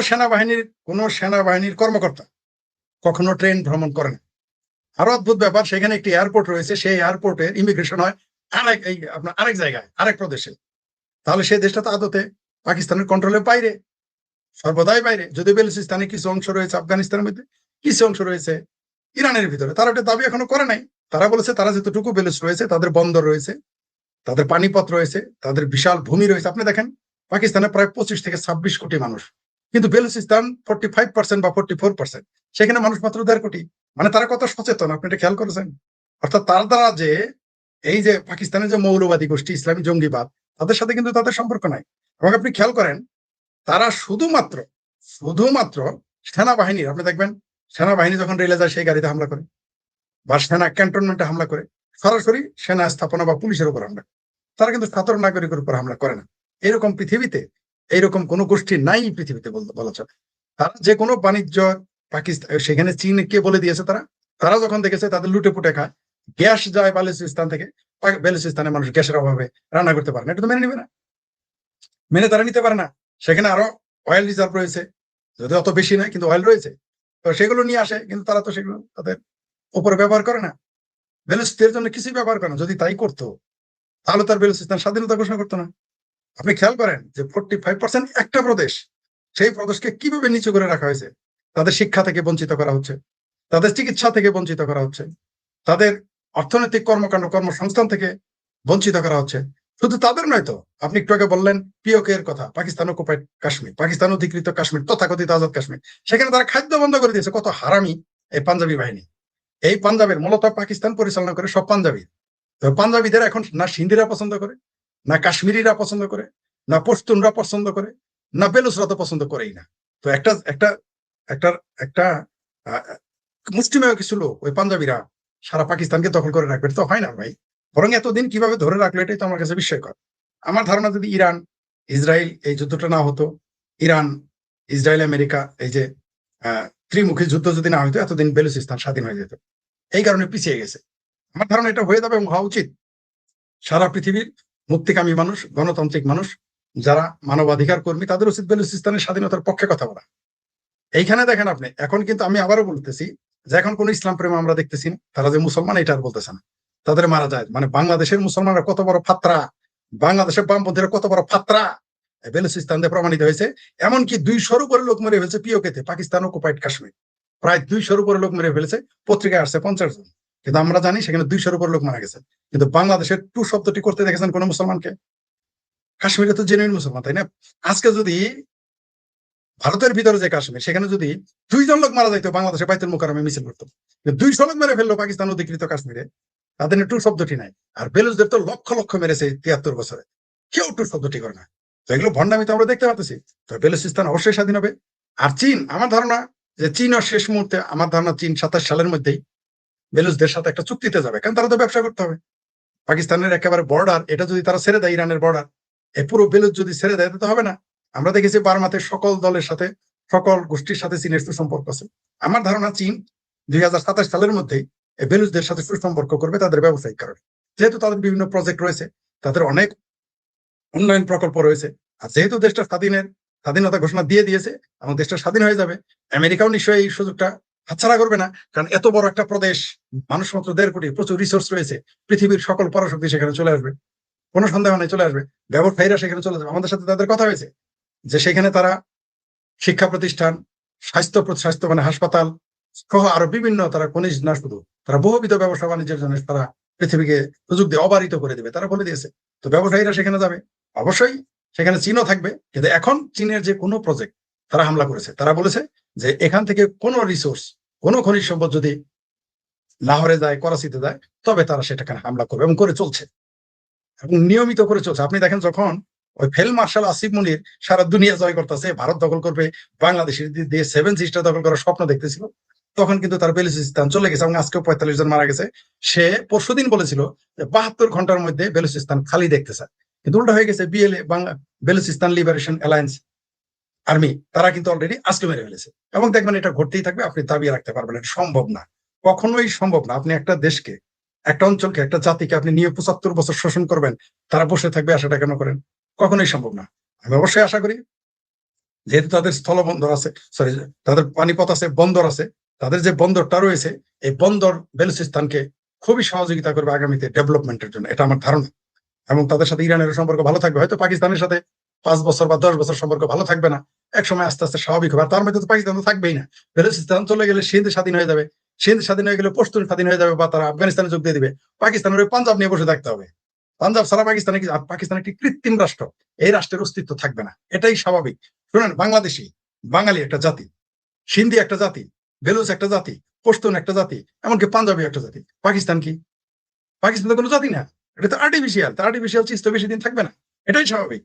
Speaker 2: সেনাবাহিনীর কর্মকর্তা কখনো ট্রেন ভ্রমণ করে না। আরো অদ্ভুত ব্যাপার, সেখানে একটি এয়ারপোর্ট রয়েছে, সেই এয়ারপোর্টের ইমিগ্রেশন হয় আরেক জায়গায়, আরেক প্রদেশে। তাহলে সেই দেশটা তো আদতে পাকিস্তানের কন্ট্রোলের বাইরে, সর্বদাই বাইরে। যদি বেলুচিস্তানে কিছু অংশ রয়েছে আফগানিস্তানের মধ্যে, কিছু অংশ রয়েছে ইরানের ভিতরে, তারা ওটা দাবি এখনো করে নাই। তারা বলেছে তারা যতটুকু বেলুচ রয়েছে, তাদের বন্দর রয়েছে, তাদের পানিপথ রয়েছে, তাদের বিশাল ভূমি রয়েছে। আপনি দেখেন পাকিস্তানে প্রায় 25 থেকে 26 কোটি মানুষ, কিন্তু বেলুচিস্তান 45% বা 44%, সেখানে মানুষ মাত্র 1.5 কোটি। মানে তারা কত সচেতন, আপনি এটা খেয়াল করেছেন? অর্থাৎ তার দ্বারা যে এই যে পাকিস্তানের যে মৌলবাদী গোষ্ঠী ইসলামী জঙ্গিবাদ, তাদের সাথে কিন্তু তাদের সম্পর্ক নাই। এবং আপনি খেয়াল করেন, তারা শুধুমাত্র সেনাবাহিনীর, আপনি দেখবেন সেনাবাহিনী যখন রেলে যায় সেই গাড়িতে হামলা করে, বা সেনা ক্যান্টনমেন্টে হামলা করে, সরাসরি সেনা স্থাপনা বা পুলিশের উপর হামলা করে। তারা কিন্তু সাধারণ নাগরিকের উপর হামলা করে না। এরকম পৃথিবীতে এইরকম কোন গোষ্ঠী নাই পৃথিবীতে বলা চলে। তারা যে কোনো বাণিজ্য পাকিস্তান সেখানে চীনকে বলে দিয়েছে, তারা যখন দেখেছে তাদের লুটে পুটে খায়, গ্যাস যায় বালুচিস্তান থেকে, বেলুচিস্তানের মানুষ গ্যাসের অভাবে রান্না করতে পারে না, এটা তো মেনে নিবে না, তারা নিতে পারে না। সেখানে আরো অয়েল রিজার্ভ রয়েছে, যদি অত বেশি নয় কিন্তু অয়েল রয়েছে, তো সেগুলো নিয়ে আসে, কিন্তু তারা তো সেগুলো তাদের উপরে ব্যবহার করে না, বেলুচদের জন্য কিছুই ব্যবহার করে না। যদি তাই করতো তাহলে তার বেলুচিস্তান স্বাধীনতা ঘোষণা করতো না। আপনি খেয়াল করেন যে 45% একটা প্রদেশ, সেই প্রদেশকে কিভাবে নিচু করে রাখা হয়েছে। তাদের শিক্ষা থেকে বঞ্চিত করা হচ্ছে, তাদের চিকিৎসা থেকে বঞ্চিত করা হচ্ছে, তাদের অর্থনৈতিক কর্মকাণ্ড কর্মসংস্থান থেকে বঞ্চিত করা হচ্ছে। শুধু তাদের নয় তো, আপনি একটু আগে বললেন পিওকের কথা, পাকিস্তান অকুপাইড কাশ্মীর, পাকিস্তান অধিকৃত কাশ্মীর, তথাকথিত আজাদ কাশ্মীর, সেখানে তারা খাদ্য বন্ধ করে দিয়েছে। কত হারামি এই পাঞ্জাবি বাহিনী। এই পাঞ্জাবের মূলত পাকিস্তান পরিচালনা করে সব পাঞ্জাবি। পাঞ্জাবিদের এখন না সিন্ধিরা পছন্দ করে, না কাশ্মীরিরা পছন্দ করে, না পশতুনরা পছন্দ করে, না বেলুচরা তো পছন্দ করেই না। তো একটা একটা একটা একটা মুষ্টিমেয় কিছু লোক ওই পাঞ্জাবিরা সারা পাকিস্তানকে দখল করে রাখবে, তো হয় না ভাই। বরং এতদিন কিভাবে ধরে রাখলো এটাই তো আমার কাছে বিস্ময়কর। আমার ধারণা যদি ইরান ইসরায়েল এই যুদ্ধটা না হতো, ইরান ইসরায়েল আমেরিকা এই যে ত্রিমুখী যুদ্ধ যদি না হইতো, এতদিন বেলুচিস্তান স্বাধীন হয়ে যেত। এই কারণে পিছিয়ে গেছে। আমার ধারণা এটা হয়ে যাবে এবং হওয়া উচিত। সারা পৃথিবীর মুক্তিকামী মানুষ, গণতান্ত্রিক মানুষ, যারা মানবাধিকার কর্মী, তাদের উচিত বেলুচিস্তানের স্বাধীনতার পক্ষে কথা বলা। এইখানে দেখেন আপনি, এখন কিন্তু আমি আবারও বলতেছি যে এখন কোন ইসলাম প্রেম আমরা দেখতেছি না। তারা যে মুসলমান এটা আর বলতেছে না, তাদের মারা যায়। মানে বাংলাদেশের মুসলমানরা কত বড় ফাত্রা, বাংলাদেশের বামপন্থীরা কত বড় ফাত্রা, বেলুচিস্তান দিয়ে প্রমাণিত হয়েছে। এমনকি 200-র উপরে লোক মেরে ফেলছে পিওকেতে, পাকিস্তান অকুপাইড কাশ্মীর, প্রায় 200-র উপরে লোক মেরে ফেলেছে। পত্রিকায় আসছে 50 জন, কিন্তু আমরা জানি সেখানে 200-র উপর লোক মারা গেছে। কিন্তু বাংলাদেশের টু শব্দটি করতে দেখেছেন কোন মুসলমানকে? কাশ্মীরে তো জেনুইন মুসলমান, তাই না? আজকে যদি ভারতের ভিতরে যে কাশ্মীর, সেখানে যদি 2 জন লোক মারা যাইতো, বাংলাদেশে বাইতুল মুকাররমে মিছিল করতো। 200 লোক মেরে ফেললো পাকিস্তান অধিকৃত কাশ্মীরে, তাদের টু শব্দটি নাই। আর বেলুচদের তো লক্ষ লক্ষ মেরেছে 73 বছরে, কেউ টু শব্দটি করে না। তো এগুলো ভণ্ডামি তো আমরা দেখতে পাচ্ছি। তো বেলুচিস্তান অবশ্যই স্বাধীন হবে। আর চীন, আমার ধারণা যে চীনও শেষ মুহূর্তে, আমার ধারণা চীন 27 সালের মধ্যেই বেলুচদের সাথে একটা চুক্তিতে যাবে, কারণ তারা তো ব্যবসা করতে হবে। পাকিস্তানের একেবারে বর্ডার এটা যদি তারা ছেড়ে দেয়, ইরানের বর্ডার, এই পুরো বেলুচ যদি ছেড়ে দেয় তো হবে না। আমরা দেখেছি বার্মাতে সকল দলের সাথে, সকল গোষ্ঠীর সাথে চীনের সুসম্পর্ক আছে। আমার ধারণা চীন 2027 সালের মধ্যেই এই বেলুচদের সাথে সুসম্পর্ক করবে তাদের ব্যবসায়িক কারণে, যেহেতু তাদের বিভিন্ন প্রজেক্ট রয়েছে, তাদের অনেক উন্নয়ন প্রকল্প রয়েছে। আর যেহেতু দেশটা স্বাধীনতা ঘোষণা দিয়ে দিয়েছে এবং দেশটা স্বাধীন হয়ে যাবে, আমেরিকাও নিশ্চয়ই এই সুযোগটা হাতছাড়া করবে না। কারণ এত বড় একটা প্রদেশ, মানুষ মাত্র 1.5 কোটি, প্রচুর রিসোর্স রয়েছে, পৃথিবীর সকল পরাশক্তি সেখানে চলে আসবে, কোনো সন্দেহ নেই চলে আসবে, ব্যবসায়ীরা সেখানে চলে যাবে। আমাদের সাথে তাদের কথা হয়েছে যে সেখানে তারা শিক্ষা প্রতিষ্ঠান, স্বাস্থ্য মানে হাসপাতাল সহ আরো বিভিন্ন, তারা খনিজ না শুধু, তারা বহুবিধ ব্যবসা বাণিজ্যের জন্য তারা পৃথিবীকে সুযোগ দিয়ে অবারিত করে দেবে, তারা বলে দিয়েছে। তো ব্যবসায়ীরা সেখানে যাবে, অবশ্যই সেখানে চীনও থাকবে। কিন্তু এখন চীনের যে কোনো প্রজেক্ট তারা হামলা করেছে, তারা বলেছে যে এখান থেকে কোনো রিসোর্স, কোনো খনিজ সম্পদ যদি লাহোরে যায়, করাচিতে যায়, তবে তারা সেটাকে হামলা করবে এবং করে চলছে এবং নিয়মিত করে চলছে। আপনি দেখেন যখন ওই ফিল্ড মার্শাল আসিফ মুনির সারা দুনিয়া জয় করতেছে, ভারত দখল করবে, বাংলাদেশের দিয়ে 7 সিস্টার দখল করার স্বপ্ন দেখতেছিল, তখন কিন্তু তার বেলুচিস্তান চলে গেছে এবং আজকেও 45 জন মারা গেছে। সে পরশুদিন বলেছিল যে 72 ঘন্টার মধ্যে বেলুচিস্তান খালি দেখতে চায়, কিন্তু উল্টা হয়ে গেছে। BLA, Balochistan liberation alliance army, তারা কিন্তু অলরেডি আজকে মেরে ফেলেছে এবং দেখবেন এটা ঘটতেই থাকবে। আপনি দাবি রাখতে পারবেন এটা সম্ভব না, কখনোই সম্ভব না। আপনি একটা দেশকে, একটা অঞ্চলকে, একটা জাতিকে আপনি নিয়ে 75 বছর শোষণ করবেন, তারা বসে থাকবে, আশাটা কেন করেন? কখনোই সম্ভব না। আমি অবশ্যই আশা করি, যেহেতু তাদের স্থলবন্দর আছে, সরি, তাদের পানিপথ আছে, বন্দর আছে, তাদের যে বন্দরটা রয়েছে, এই বন্দর বেলুচিস্তানকে খুবই সহযোগিতা করবে আগামীতে ডেভেলপমেন্টের জন্য, এটা আমার ধারণা। এবং তাদের সাথে ইরানের সম্পর্ক ভালো থাকবে। হয়তো পাকিস্তানের সাথে 5 বছর বা 10 বছর সম্পর্ক ভালো থাকবে না, এক সময় আস্তে আস্তে স্বাভাবিক হবে। আর তার মধ্যে তো পাকিস্তান তো থাকবেই না। বেলুচিস্তান চলে গেলে সিন্ধ স্বাধীন হয়ে যাবে, সিন্ধ স্বাধীন হয়ে গেলে পশতুন স্বাধীন হয়ে যাবে, বা তারা আফগানিস্তানে যোগ দিয়ে দিবে। পাকিস্তানের ওই পাঞ্জাব নিয়ে বসে থাকতে হবে। পাঞ্জাব ছাড়া পাকিস্তানে কি, পাকিস্তান একটি কৃত্রিম রাষ্ট্র, এই রাষ্ট্রের অস্তিত্ব থাকবে না, এটাই স্বাভাবিক। শুনেন, বাংলাদেশি, বাঙালি একটা জাতি, সিন্ধি একটা জাতি, বেলুচ একটা জাতি, পশতুন একটা জাতি, এমনকি পাঞ্জাবি একটা জাতি। পাকিস্তান কি? পাকিস্তান তো কোনো জাতি না, এটা তো আর্টিফিশিয়াল। তো আর্টিফিশিয়াল চিজ তো বেশি দিন থাকবে না, এটাই স্বাভাবিক।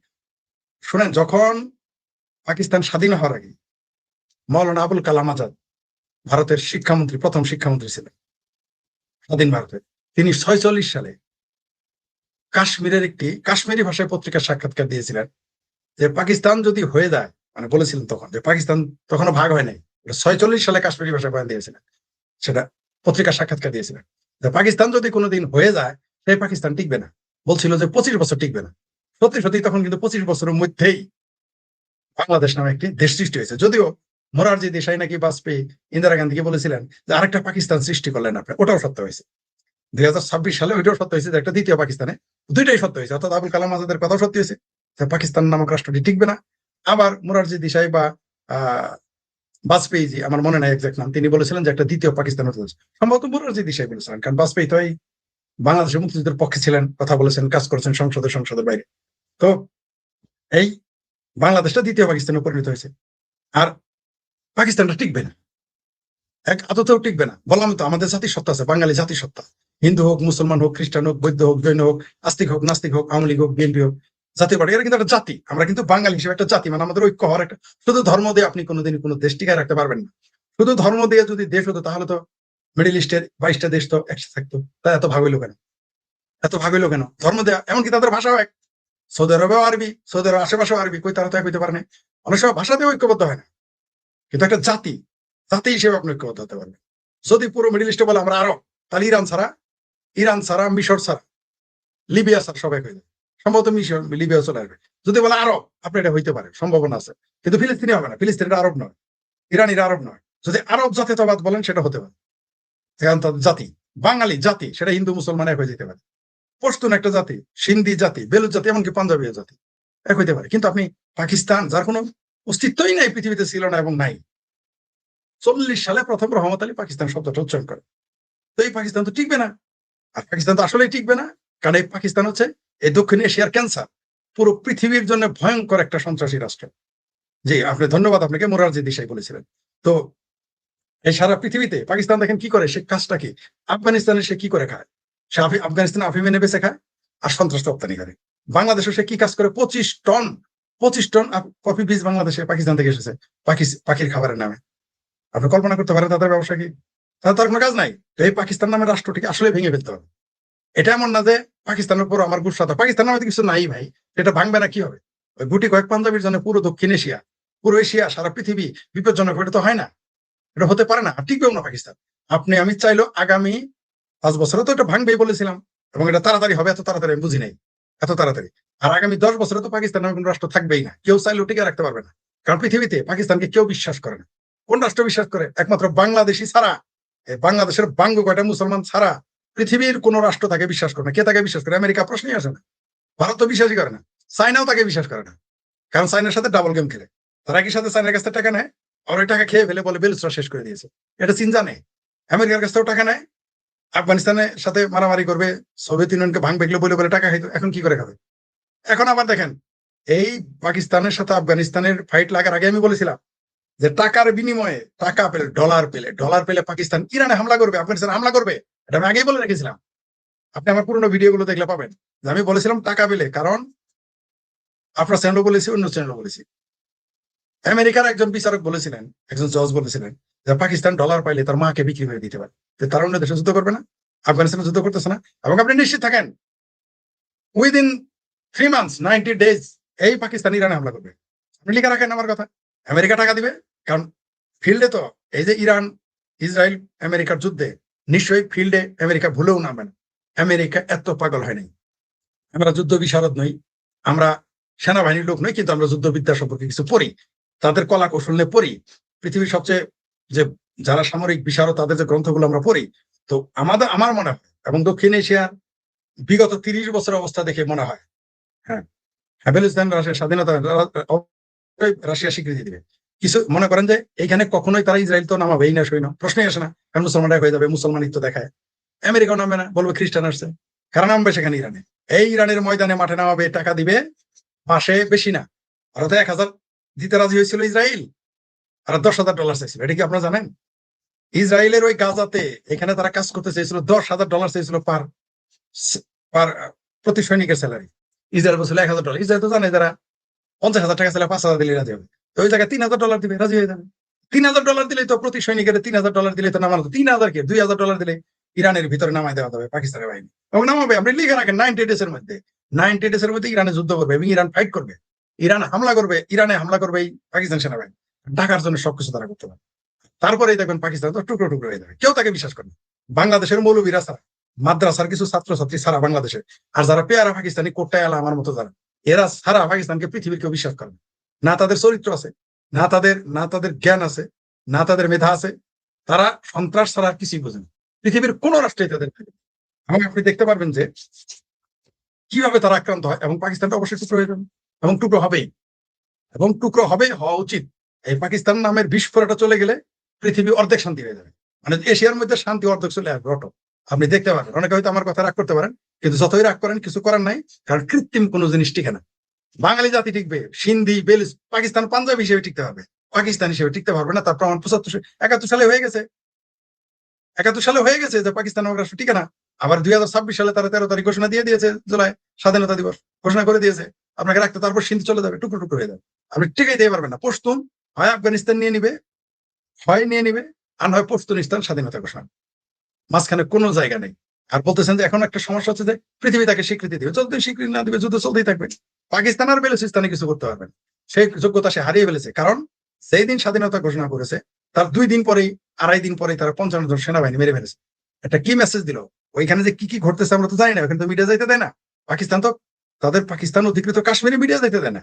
Speaker 2: শুনেন, যখন পাকিস্তান স্বাধীন হওয়ার আগে মৌলানা আবুল কালাম আজাদ ভারতের শিক্ষামন্ত্রী, প্রথম শিক্ষামন্ত্রী ছিলেন স্বাধীন ভারতের। তিনি 46 সালে কাশ্মীরের একটি কাশ্মীরি ভাষায় পত্রিকার সাক্ষাৎকার দিয়েছিলেন যে পাকিস্তান যদি হয়ে যায়, মানে বলেছিলেন তখন যে পাকিস্তান তখনও ভাগ হয় নাই, 46 সালে কাশ্মীরি ভাষায় বয়ান দিয়েছিলেন, সেটা পত্রিকার সাক্ষাৎকার দিয়েছিলেন যে পাকিস্তান যদি কোনোদিন হয়ে যায়, সেই পাকিস্তান টিকবে না। বলছিল যে 25 বছর টিকবে না। সত্যি সত্যি তখন কিন্তু 25 বছরের মধ্যেই বাংলাদেশ নামে একটি দেশ সৃষ্টি হয়েছে। যদিও মোরারজি দেশাই নাকি বাজপেয়ী, ইন্দিরা গান্ধীকে বলেছিলেন যে আরেকটা পাকিস্তান সৃষ্টি করলেন আপনি, ওটাও সত্য হয়েছে। 2026 সালে ওইটাও সত্য হয়েছে যে একটা দ্বিতীয় পাকিস্তানে, দুইটাই সত্য হয়েছে। অর্থাৎ আবুল কালাম আজাদের কথাও সত্যি হয়েছে যে পাকিস্তান নামক রাষ্ট্রটি টিকবে না। আবার মোরারজি দেশাই বা বাজপেয়ীজি, আমার মনে নাই এক্সাক্ট নাম, তিনি বলেছিলেন যে একটা দ্বিতীয় পাকিস্তান হতে যাচ্ছে। সম্ভবত মোরারজি দেশাই বলেছিলেন, কারণ বাজপেয়ী তো এই বাংলাদেশের মুক্তিযুদ্ধের পক্ষে ছিলেন, কথা বলেছেন, কাজ করেছেন সংসদের বাইরে। তো এই বাংলাদেশটা দ্বিতীয় পাকিস্তানে পরিণত হয়েছে। আর পাকিস্তানটা টিকবে না, এক আদতেও টিকবে না। বললাম তো, আমাদের জাতিসত্তা আছে, বাঙালি জাতিসত্তা। হিন্দু হোক, মুসলমান হোক, খ্রিস্টান হোক, বৌদ্ধ হোক, জৈন হোক, আস্তিক হোক, নাস্তিক হোক, আওয়ামী লীগ হোক, বিএনপি হোক, জাতীয় পার্টি, এরা কিন্তু একটা জাতি। আমরা কিন্তু বাঙালি হিসেবে একটা জাতি, মানে আমাদের ঐক্য হওয়ার একটা। শুধু ধর্ম দিয়ে আপনি কোনোদিন কোনো দেশ টিকায় রাখতে পারবেন না। শুধু ধর্ম দিয়ে যদি দেশ হতো, তাহলে তো মিডিল ইস্টের 22টা দেশ তো একসাথে থাকতো। তা এত ভাগ হইলো কেন? এত ভাগ হইলো কেন? ধর্ম দেয়া, এমনকি তাদের ভাষাও এক। সৌদি আরবেও আরবি, সৌদি আরবের আশেপাশেও আরবি, কই তারা তো এক হইতে পারে না। অনেক সময় ভাষাতেও ঐক্যবদ্ধ হয় না, কিন্তু একটা জাতি, জাতি হিসেবে আপনি ঐক্যবদ্ধ হতে পারবেন। যদি পুরো মিডিল ইস্টে বলে আমরা আরব, তাহলে ইরান ছাড়া, মিশর ছাড়া, লিবিয়া ছাড়া সবাই হয়ে যাবে। সম্ভবত মিশর, লিবিয়া চলে আসবে। যদি বলে আরব, আপনি এটা হইতে পারে, সম্ভাবনা আছে। কিন্তু ফিলিস্তিনি হবে না, ফিলিস্তিনিরা আরব নয়, ইরানিরা আরব নয়। যদি আরব জাতীয়তাবাদ বলেন, সেটা হতে পারে। এখন তাদের জাতি, বাঙালি জাতি, সেটা হিন্দু মুসলমান এক হয়ে যেতে পারে। পশতুন একটা জাতি, সিন্ধি জাতি, বেলুচ জাতি, এমনকি পাঞ্জাবি জাতি এক হইতে পারে। কিন্তু আপনি পাকিস্তান, যার কোনো অস্তিত্বই নাই, পৃথিবীতে ছিল না এবং নাই, 40 সালে প্রথম রহমত আলী পাকিস্তান শব্দটা উচ্চারণ করে। তো এই পাকিস্তান তো টিকবে না। আর পাকিস্তান তো আসলেই টিকবে না, কারণ এই পাকিস্তান হচ্ছে এই দক্ষিণ এশিয়ার ক্যান্সার, পুরো পৃথিবীর জন্য ভয়ঙ্কর একটা সন্ত্রাসী রাষ্ট্র। জি, আপনি ধন্যবাদ, আপনাকে মোরারজি দেশাই বলেছিলেন। তো এই সারা পৃথিবীতে পাকিস্তান দেখেন কি করে, সে কাজটা কি? আফগানিস্তানে সে কি করে খায়? সে আফগানিস্তানে আফিম এনে বেঁচে খায় আর সন্ত্রাস রপ্তানি করে। বাংলাদেশে সে কি কাজ করে? 25 টন 25 টন কফি বীজ বাংলাদেশে পাকিস্তান থেকে এসেছে পাখির খাবারের নামে। আপনি কল্পনা করতে পারেন তাদের ব্যবসা কি? তাদের তার কোনো কাজ নাই। এই পাকিস্তান নামের রাষ্ট্রটিকে আসলে ভেঙে ফেলতে হবে। এটা এমন না যে পাকিস্তানের উপর আমার গুসা, পাকিস্তান নামে কিছু নাই ভাই, এটা ভাঙবে না কি হবে? ওই গুটি কয়েক পাঞ্জাবির জন্য পুরো দক্ষিণ এশিয়া, পুরো এশিয়া, সারা পৃথিবী বিপজ্জনক। এটা তো হয় না, এটা হতে পারে না, আর টিকবেও না পাকিস্তান। আপনি আমি চাইলো আগামী 5 বছরে তো এটা ভাঙবেই বলেছিলাম, এবং এটা তাড়াতাড়ি হবে, এত তাড়াতাড়ি আমি বুঝি নাই, এত তাড়াতাড়ি। আর আগামী 10 বছরে তো পাকিস্তান নামে কোন রাষ্ট্র থাকবেই না, কেউ চাইলেও টিকে রাখতে পারবে না। কারণ পৃথিবীতে পাকিস্তানকে কেউ বিশ্বাস করে না। কোন রাষ্ট্র বিশ্বাস করে? একমাত্র বাংলাদেশি ছাড়া, এই বাংলাদেশের বাঙ্গু কয়টা মুসলমান ছাড়া পৃথিবীর কোন রাষ্ট্র তাকে বিশ্বাস করে না। কে তাকে বিশ্বাস করে? আমেরিকা প্রশ্নই আসে না। ভারত তো বিশ্বাসই করে না, চায়নাও তাকে বিশ্বাস করে না, কারণ চায়নার সাথে ডাবল গেম খেলে। তারা একই সাথে চায়নার কাছ থেকে টাকা নেয়, আর ওই টাকা খেয়ে ফেলে বলে বেলুচরা শেষ করে দিয়েছে। এটা চীন জানে। আমেরিকার কাছ থেকেও টাকা নেয়, আফগানিস্তানের সাথে মারামারি করবে, সোভিয়েত ইউনিয়নকে ভাঙবে এগুলো বলে বলে টাকা খাইতো, এখন কি করে খাবে? এখন আবার দেখেন, এই পাকিস্তানের সাথে আফগানিস্তানের ফাইট লাগার আগে আমি বলেছিলাম যে টাকার বিনিময়ে, টাকা পেলে, ডলার পেলে পাকিস্তান ইরানে হামলা করবে, আফগানিস্তান হামলা করবে। এটা আমি আগেই বলে রেখেছিলাম। আপনি আমার পুরোনো ভিডিওগুলো দেখলে পাবেন যে আমি বলেছিলাম টাকা পেলে, কারণ আপনার চ্যানেলও বলেছি, অন্য চ্যানেলও বলেছি। আমেরিকার একজন বিচারক বলেছিলেন, একজন জজ বলেছিলেন যে পাকিস্তান ডলার পাইলে তার মাকে বিক্রি করে দিতে পারে, তারা অন্য দেশে যুদ্ধ করবে না, আফগানিস্তানে যুদ্ধ করতেছে না। এবং আপনি নিশ্চিত থাকেন উইদিন 3 months 90 days এই পাকিস্তান ইরানে হামলা করবে। আপনি লিখে রাখেন আমার কথা। আমেরিকা টাকা দিবে, কারণ ফিল্ডে তো এই যে ইরান ইসরায়েল আমেরিকার যুদ্ধে, নিশ্চয়ই ফিল্ডে আমেরিকা ভুলেও নামবে না। আমেরিকা এত পাগল হয় নাই। আমরা যুদ্ধ বিশারদ নই, আমরা সেনাবাহিনীর লোক নই, কিন্তু আমরা যুদ্ধবিদ্যা সম্পর্কে কিছু পড়ি, তাদের কলা কৌশল নিয়ে পড়ি। পৃথিবীর সবচেয়ে যে যারা সামরিক বিশারদ, তাদের যে গ্রন্থগুলো আমরা পড়ি, তো আমার মনে হয়, এবং দক্ষিণ এশিয়ার বিগত 30 বছরের অবস্থা দেখে মনে হয়, হ্যাঁ, বেলুচিস্তান রাশিয়ার স্বাধীনতা রাশিয়া স্বীকৃতি দিবে। কিছু মনে করেন যে এইখানে কখনোই তারা ইসরায়েল তো নামাবেই না, সৈন্য প্রশ্নই আসে না, কারণ মুসলমানরা হয়ে যাবে, মুসলমানিত্ব দেখায়। আমেরিকাও নামবে না, বলবে খ্রিস্টান আসছে। কারণ নামবে সেখানে ইরানে, এই ইরানের ময়দানে মাঠে নামাবে, টাকা দিবে, মাসে বেশি না। ভারতে 1000 দিতে রাজি হয়েছিল ইসরায়েল, আর $10,000 চাইছিল। এটা কি আপনারা জানেন? ইসরায়েলের ওই গাজাতে এখানে তারা কাজ করতে চেয়েছিল, $10,000 চেয়েছিল পার প্রতি সৈনিকের স্যালারি। ইসরায়েল বলছিল $1,000। ইসরায়েল তো জানে যারা 50,000 টাকা ছেলে 5,000 দিলে রাজি হবে, তো ওই জায়গায় $3,000 দিবে, রাজি হয়ে যাবে। $3,000 দিলে তো প্রতি সৈনিকের $3,000 দিলে তো নামানো, 3,000 কে $2,000 দিলে ইরানের ভিতরে নামাই দেওয়া হবে পাকিস্তানের বাহিনী, এবং নামাবে। আপনি লিখে রাখেন 90 days এর মধ্যে, 90 days এর মধ্যে ইরানে যুদ্ধ করবে, এবং ইরান ফাইট করবে, ইরান হামলা করবে, ইরানে হামলা করবে এই পাকিস্তান সেনাবাহিনী। ঢাকার জন্য সবকিছু তারা করতে পারে। তারপরেই দেখবেন পাকিস্তান তো টুকরো টুকরো হয়ে যাবে, কেউ তাকে বিশ্বাস করে না। বাংলাদেশের মৌলবীরা ছাড়া, মাদ্রাসার কিছু ছাত্রছাত্রী ছাড়া বাংলাদেশে, আর যারা পেয়ারা পাকিস্তানি কোট্টায় আলা আমার মতো যারা, এরা ছাড়া পাকিস্তানকে পৃথিবীর কেউ বিশ্বাস করে না। তাদের চরিত্র আছে, না তাদের জ্ঞান আছে, না তাদের মেধা আছে, তারা সন্ত্রাস ছাড়া কিছুই বোঝে না। পৃথিবীর কোন রাষ্ট্রে তাদের থাকে। এবং আপনি দেখতে পারবেন যে কিভাবে তারা আক্রান্ত হয়, এবং পাকিস্তানটা অবশ্যই টুকরো হয়ে যাবে, এবং টুকরো হবেই, এবং টুকরো হবে, হওয়া উচিত। এই পাকিস্তান নামের বিস্ফোরণটা চলে গেলে পৃথিবী অর্ধেক শান্তি হয়ে যাবে, মানে এশিয়ার মধ্যে শান্তি অর্ধেক চলে আসবে অটো। আপনি দেখতে পারেন, অনেকে হয়তো আমার কথা রাগ করতে পারেন, কিন্তু যতই রাগ করেন কিছু করার নাই, কারণ কৃত্রিম কোনো জিনিস টিকে না। বাঙালি জাতি টিকবে, সিন্ধি, বেলুচ, পাকিস্তান, পাঞ্জাবি হিসেবে টিকতে পারবে, পাকিস্তান হিসেবে টিকতে পারবে না। তার প্রমাণ 71 সালে হয়ে গেছে, 71 সালে হয়ে গেছে যে পাকিস্তান আমার রাষ্ট্র টিকে না। আবার 2026 সালে তারা 13 তারিখ ঘোষণা দিয়ে দিয়েছে, জুলাই স্বাধীনতা দিবস ঘোষণা করে দিয়েছে, আপনাকে রাখতে, তারপর সিন্ধি চলে যাবে, টুকরো টুকরো হয়ে যাবে, আপনি টিকাই দিতে পারবেন না। পশতুন হয় আফগানিস্তান নিয়ে নিবে, আর নয় পশতুনিস্তান স্বাধীনতা ঘোষণা, মাঝখানে কোনো জায়গা নেই। আর বলতেছেন যে এখন একটা সমস্যা হচ্ছে যে পৃথিবী তাকে স্বীকৃতি দিবে, যতদিন স্বীকৃতি না দিবে যুদ্ধ চলতেই থাকবে। পাকিস্তান আর বেলুচিস্তানে কিছু করতে পারবেন, সেই যোগ্যতা সে হারিয়ে ফেলেছে। কারণ সেই দিন স্বাধীনতা ঘোষণা করেছে, তার 2 দিন পরেই, 2.5 দিন পরেই তারা 55 জন সেনাবাহিনী মেরে ফেলেছে। একটা কি মেসেজ দিল? ওইখানে যে কি কি ঘটতেছে আমরা তো জানি না, ওখানে তো মিডিয়া যাইতে দেয় না। পাকিস্তান তো তাদের পাকিস্তান অধিকৃত কাশ্মীরে মিডিয়া যাইতে দেয় না,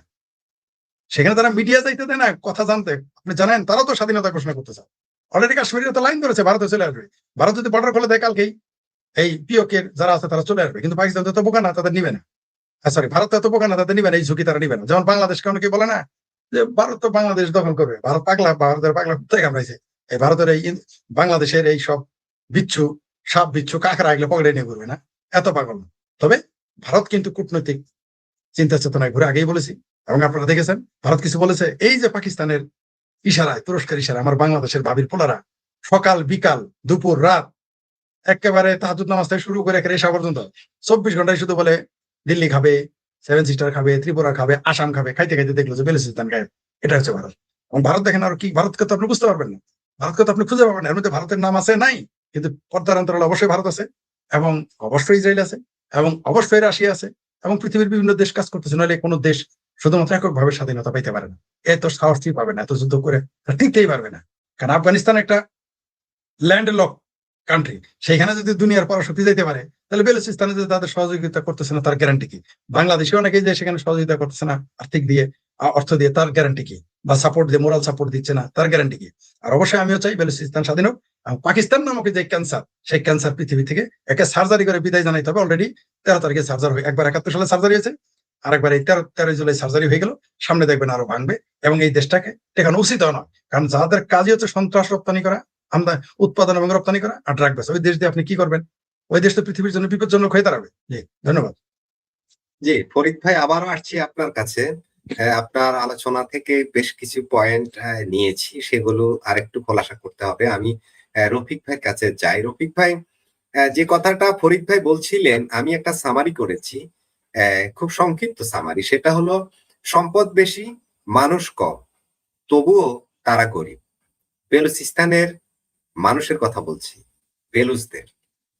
Speaker 2: সেখানে তারা মিডিয়া যাইতে দেয় না কথা জানতে। আপনি জানেন তারাও তো স্বাধীনতা ঘোষণা করতে চায়, অলরেডি কাশ্মীরে তো লাইন ধরেছে, ভারতে চলে আসবে। ভারত যদি বর্ডার খুলে দেয় কালকেই, এই পিওকের যারা আছে তারা চলে আসবে। কিন্তু পাকিস্তান তো বোকা না, তাদের নিবে না। সরি, ভারত এত বোকা না, তাদের নিবে না, এই ঝুঁকি তারা নিবে না। যেমন বাংলাদেশকে অনেকে বলে না যে ভারত তো বাংলাদেশ দখল করবে, ভারত পাগলা, ভারতের পাগলা কোথায় কামড়াইছে। এই ভারতের এই বাংলাদেশের এই সব বিচ্ছু, সাপ বিচ্ছু, কাঁকড়া এগুলো পকড়ে নিয়ে ঘুরবে না, এত পাগল না। তবে ভারত কিন্তু কূটনৈতিক চিন্তা চেতনায় ঘুরে, আগেই বলেছি, এবং আপনারা দেখেছেন ভারত কিছু বলেছে। এই যে পাকিস্তানের ইশারায়, তুরস্কের ইশারায় আমার বাংলাদেশের ভাবির পোলারা সকাল বিকাল দুপুর রাত একেবারে তাহাজ্জুদ নামাজ থেকে শুরু করে এসা পর্যন্ত 24 ঘন্টায় শুধু বলে দিল্লি খাবে, সেভেন সিস্টার খাবে, ত্রিপুরা খাবে, আসাম খাবে, খাইতে খাইতে দেখলো যে বেলুচিস্তান গায়েব। এটা হচ্ছে ভারত। এবং ভারত দেখেন আর কি, ভারতকে তো আপনি বুঝতে পারবেন না, ভারতকে তো আপনি খুঁজে পাবেন না, এর মধ্যে ভারতের নাম আছে নাই, কিন্তু পর্দার অন্তরালে অবশ্যই ভারত আছে, এবং অবশ্যই ইসরায়েল আছে, এবং অবশ্যই রাশিয়া আছে, এবং পৃথিবীর বিভিন্ন দেশ কাজ করতেছে। নাহলে কোনো দেশ শুধুমাত্র এককভাবে স্বাধীনতা পাইতে পারে না, এত সাহসই পাবে না, এত যুদ্ধ করে টিকতেই পারবে না। কারণ আফগানিস্তান একটা ল্যান্ড লক কান্ট্রি, সেখানে যদি দুনিয়ার পরাশক্তি যাইতে পারে, তাহলে বেলুচিস্তানে যে তাদের সহযোগিতা করতেছে না তার গ্যারান্টি কি? বাংলাদেশে অনেকেই যে সেখানে সহযোগিতা করতেছে না আর্থিক দিয়ে, অর্থ দিয়ে, তার গ্যারান্টি কি? বা সাপোর্ট দিয়ে, মোরাল সাপোর্ট দিচ্ছে না, তার গ্যারান্টি কি? আর অবশ্যই আমিও চাই বেলুচিস্তান স্বাধীন হোক। পাকিস্তান নামক যে ক্যান্সার, সেই ক্যান্সার পৃথিবী থেকে একে সার্জারি করে বিদায় জানাইতে হবে। অলরেডি 13 তারিখে সার্জারি হয়ে, একবার 71 সালে সার্জারি হয়েছে, আরেকবার এই 13 জুলাই সার্জারি হয়ে গেল। সামনে দেখবেন আরো ভাঙবে, এবং এই দেশটাকে টেকানো উচিত নয়। কারণ যাদের কাজই হচ্ছে সন্ত্রাস রপ্তানি করা, আমরা উৎপাদন এবং রপ্তানি করা আর ড্রাগ বেচা, ওই দেশ দিয়ে আপনি কি করবেন? ওই দেশ তো পৃথিবীর জন্য বিপজ্জনক হয়ে দাঁড়াবে। জি, ধন্যবাদ।
Speaker 1: জি ফরিদ ভাই, আবারও আসছি আপনার কাছে। আপনার আলোচনা থেকে বেশ কিছু পয়েন্ট নিয়েছি, সেগুলো আরেকটু খোলাসা করতে হবে। আমি রফিক ভাইয়ের কাছে যাই। রফিক ভাই, যে কথাটা ফরিদ ভাই বলছিলেন, আমি একটা সামারি করেছি, খুব সংক্ষিপ্ত সামারি। সেটা হলো, সম্পদ বেশি, মানুষ কম, তবুও তারা গরিব। বেলুচিস্তানের মানুষের কথা বলছি, বেলুচদের।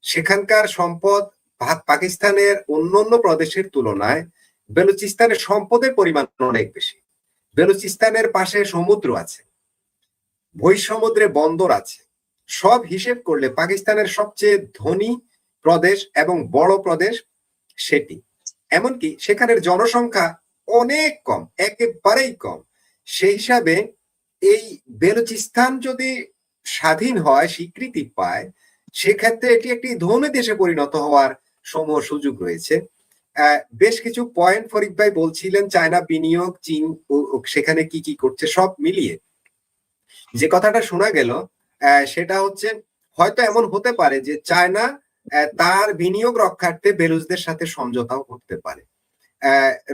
Speaker 1: সেখানকার সম্পদ পাকিস্তানের অন্যান্য প্রদেশের তুলনায় বেলুচিস্তানের সম্পদের পরিমাণ অনেক বেশি। বেলুচিস্তানের পাশে সমুদ্র আছে, ভূসমুদ্রে বন্দর আছে। সব হিসেব করলে পাকিস্তানের সবচেয়ে ধনী প্রদেশ এবং বড় প্রদেশ সেটি। এমনকি সেখানের জনসংখ্যা অনেক কম, একেবারেই কম। সেই হিসাবে এই বেলুচিস্তান যদি স্বাধীন হয়, স্বীকৃতি পায়, সেক্ষেত্রে এটি একটি ধনী দেশে পরিণত হওয়ার সমূহ সুযোগ রয়েছে। বেশ কিছু পয়েন্ট ফরিদ ভাই বলছিলেন, চায়না বিনিয়োগ, চীন সেখানে কি কি করছে, সব মিলিয়ে যে কথাটা শোনা গেল, সেটা হচ্ছে হয়তো এমন হতে পারে যে চায়না তার বিনিয়োগ রক্ষার্থে বেলুচদের সাথে সমঝোতাও করতে পারে।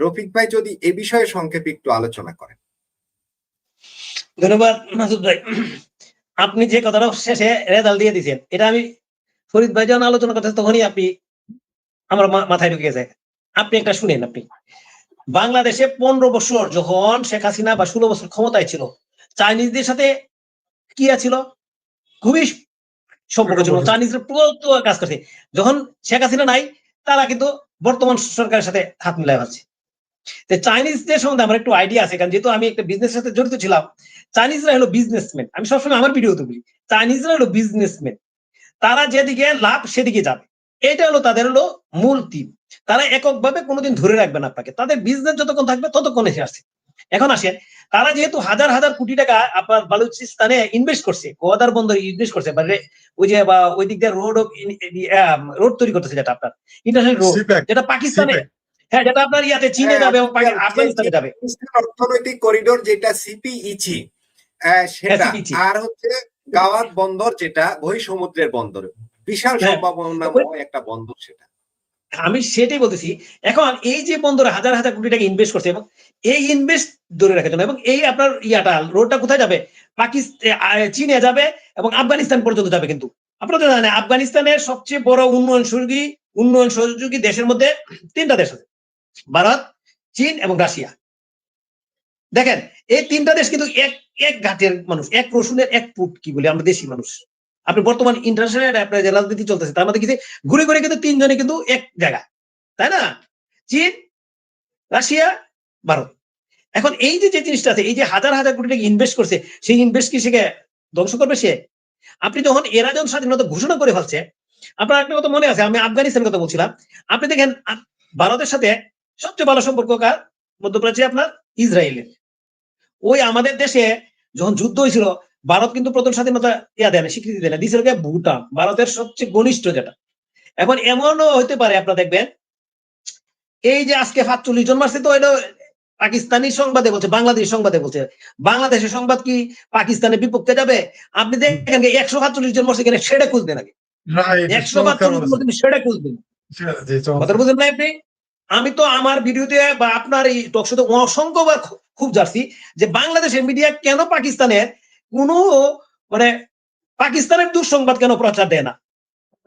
Speaker 1: রফিক ভাই যদি এ বিষয়ে সংক্ষেপে একটু আলোচনা করেন।
Speaker 3: ধন্যবাদ মাসুদ ভাই। আপনি যে কথাটা শেষে রেজাল্ট দিয়ে দিয়েছেন, এটা আমি ফরিদ ভাই যখন আলোচনা করতেছে তখনই আপনি আমার মাথায় ঢুকে যায়। আপনি একটা শুনেন, আপনি বাংলাদেশে 15 বছর যখন শেখ হাসিনা বা 16 বছর ক্ষমতায় ছিল, চাইনিজদের সাথে কি ছিল? খুবই সম্পর্ক ছিল, চাইনিজরা প্রচুর কাজ করছে। যখন শেখ হাসিনা নাই, তারা কিন্তু বর্তমান সরকারের সাথে হাত মিলাই আছে। চাইনিজদের সম্বন্ধে আমার একটু আইডিয়া আছে, কারণ যেহেতু আমি একটা বিজনেসের সাথে জড়িত ছিলাম। চাইনিজরা হলো বিজনেসম্যান, আমি সবসময় আমার ভিডিওতে বলি, চাইনিজরা হলো বিজনেসম্যান। তারা যেদিকে লাভ সেদিকে যাবে, এটা হলো তাদের হলো মূল থিম। তারা এককভাবে কোনোদিন ধরে রাখবে না আপনাকে, তাদের বিজনেস যতক্ষণ থাকবে ততক্ষণ এসে আসছে। এখন আসেন, তারা যেহেতু হাজার হাজার কোটি টাকা আপনার বালুচিস্তানে ইনভেস্ট করছে, গোয়াদার বন্দরে ইনভেস্ট করছে, ওই যে বা ওই দিক দিয়ে রোড তৈরি করতেছে, যেটা আপনার ইন্টারন্যাশনাল রোড, যেটা পাকিস্তানে, হ্যাঁ, যেটা আপনার ইয়াতে চীনে যাবে এবং আফগানিস্তানে যাবে,
Speaker 1: অর্থনৈতিক করিডোর যেটা সিপিইচি, সেটা আর হচ্ছে গাওয়াত বন্দর, যেটা ভূসমুদ্রের বন্দর, বিশাল সম্ভাবনাময় একটা বন্দর সেটা।
Speaker 3: আমি সেটাই বলতেছি। এখন এই যে বন্দরে হাজার হাজার কোটি টাকা ইনভেস্ট করছে, এবং এই ইনভেস্ট ধরে রাখার জন্য, এবং এই আপনার ইয়াটা রোডটা কোথায় যাবে? পাকিস্তান, চীনে যাবে এবং আফগানিস্তান পর্যন্ত যাবে। কিন্তু আপনারা তো জানেন, আফগানিস্তানের সবচেয়ে বড় উন্নয়ন সহযোগী দেশের মধ্যে 3টা দেশ আছে, ভারত, চীন এবং রাশিয়া। দেখেন, এই 3টা দেশ কিন্তু এক ঘাটের মানুষ, এক রসুনের এক ফুট, কি বলি আমরা দেশি মানুষ। আপনি বর্তমান ইন্টারন্যাশনাল আপনার যে রাজনীতি চলতেছে, তার মধ্যে কিছু ঘুরে ঘুরে কিন্তু 3 জনে কিন্তু এক জায়গা, তাই না? চীন, রাশিয়া, ভারত। এখন এই যে জিনিসটা আছে, এই যে হাজার হাজার কোটি টাকা ইনভেস্ট করছে, সেই ইনভেস্ট কি সে ধ্বংস করবে সে? আপনি যখন এরা যখন স্বাধীনতা ঘোষণা করে ফেলছে, আপনার একটা কথা মনে আছে, আমি আফগানিস্তানের কথা বলছিলাম। আপনি দেখেন, ভারতের সাথে সবচেয়ে ভালো সম্পর্ক কার? মধ্যপ্রাচ্যে আপনার ইসরায়েলের। ওই আমাদের দেশে যখন যুদ্ধ হয়েছিল, ভারত কিন্তু প্রথম স্বাধীনতা দেয় না, স্বীকৃতি দেয় না, দিয়েছিল ভুটান, ভারতের সবচেয়ে ঘনিষ্ঠ যেটা। এখন এমনও হইতে পারে, আপনারা দেখবেন, এই যে আজকে 45 জন মারছে, তো এটা পাকিস্তানি সংবাদে বলছে, বাংলাদেশের সংবাদে বলছে। বাংলাদেশের সংবাদ কি পাকিস্তানের বিপক্ষে যাবে? আপনি দেখেন 147 জন মারছে, এখানে সেটা খুঁজবেন আগে, 147 জন সেটা খুঁজবেন, কথা বুঝলেন না আপনি? আমি তো আমার ভিডিওতে বা আপনার এই টক শোতে অসংখ্যবার খুব জানছি যে বাংলাদেশের মিডিয়া কেন পাকিস্তানের কোনো মানে পাকিস্তানের দুঃসংবাদ কেন প্রচার দেয় না।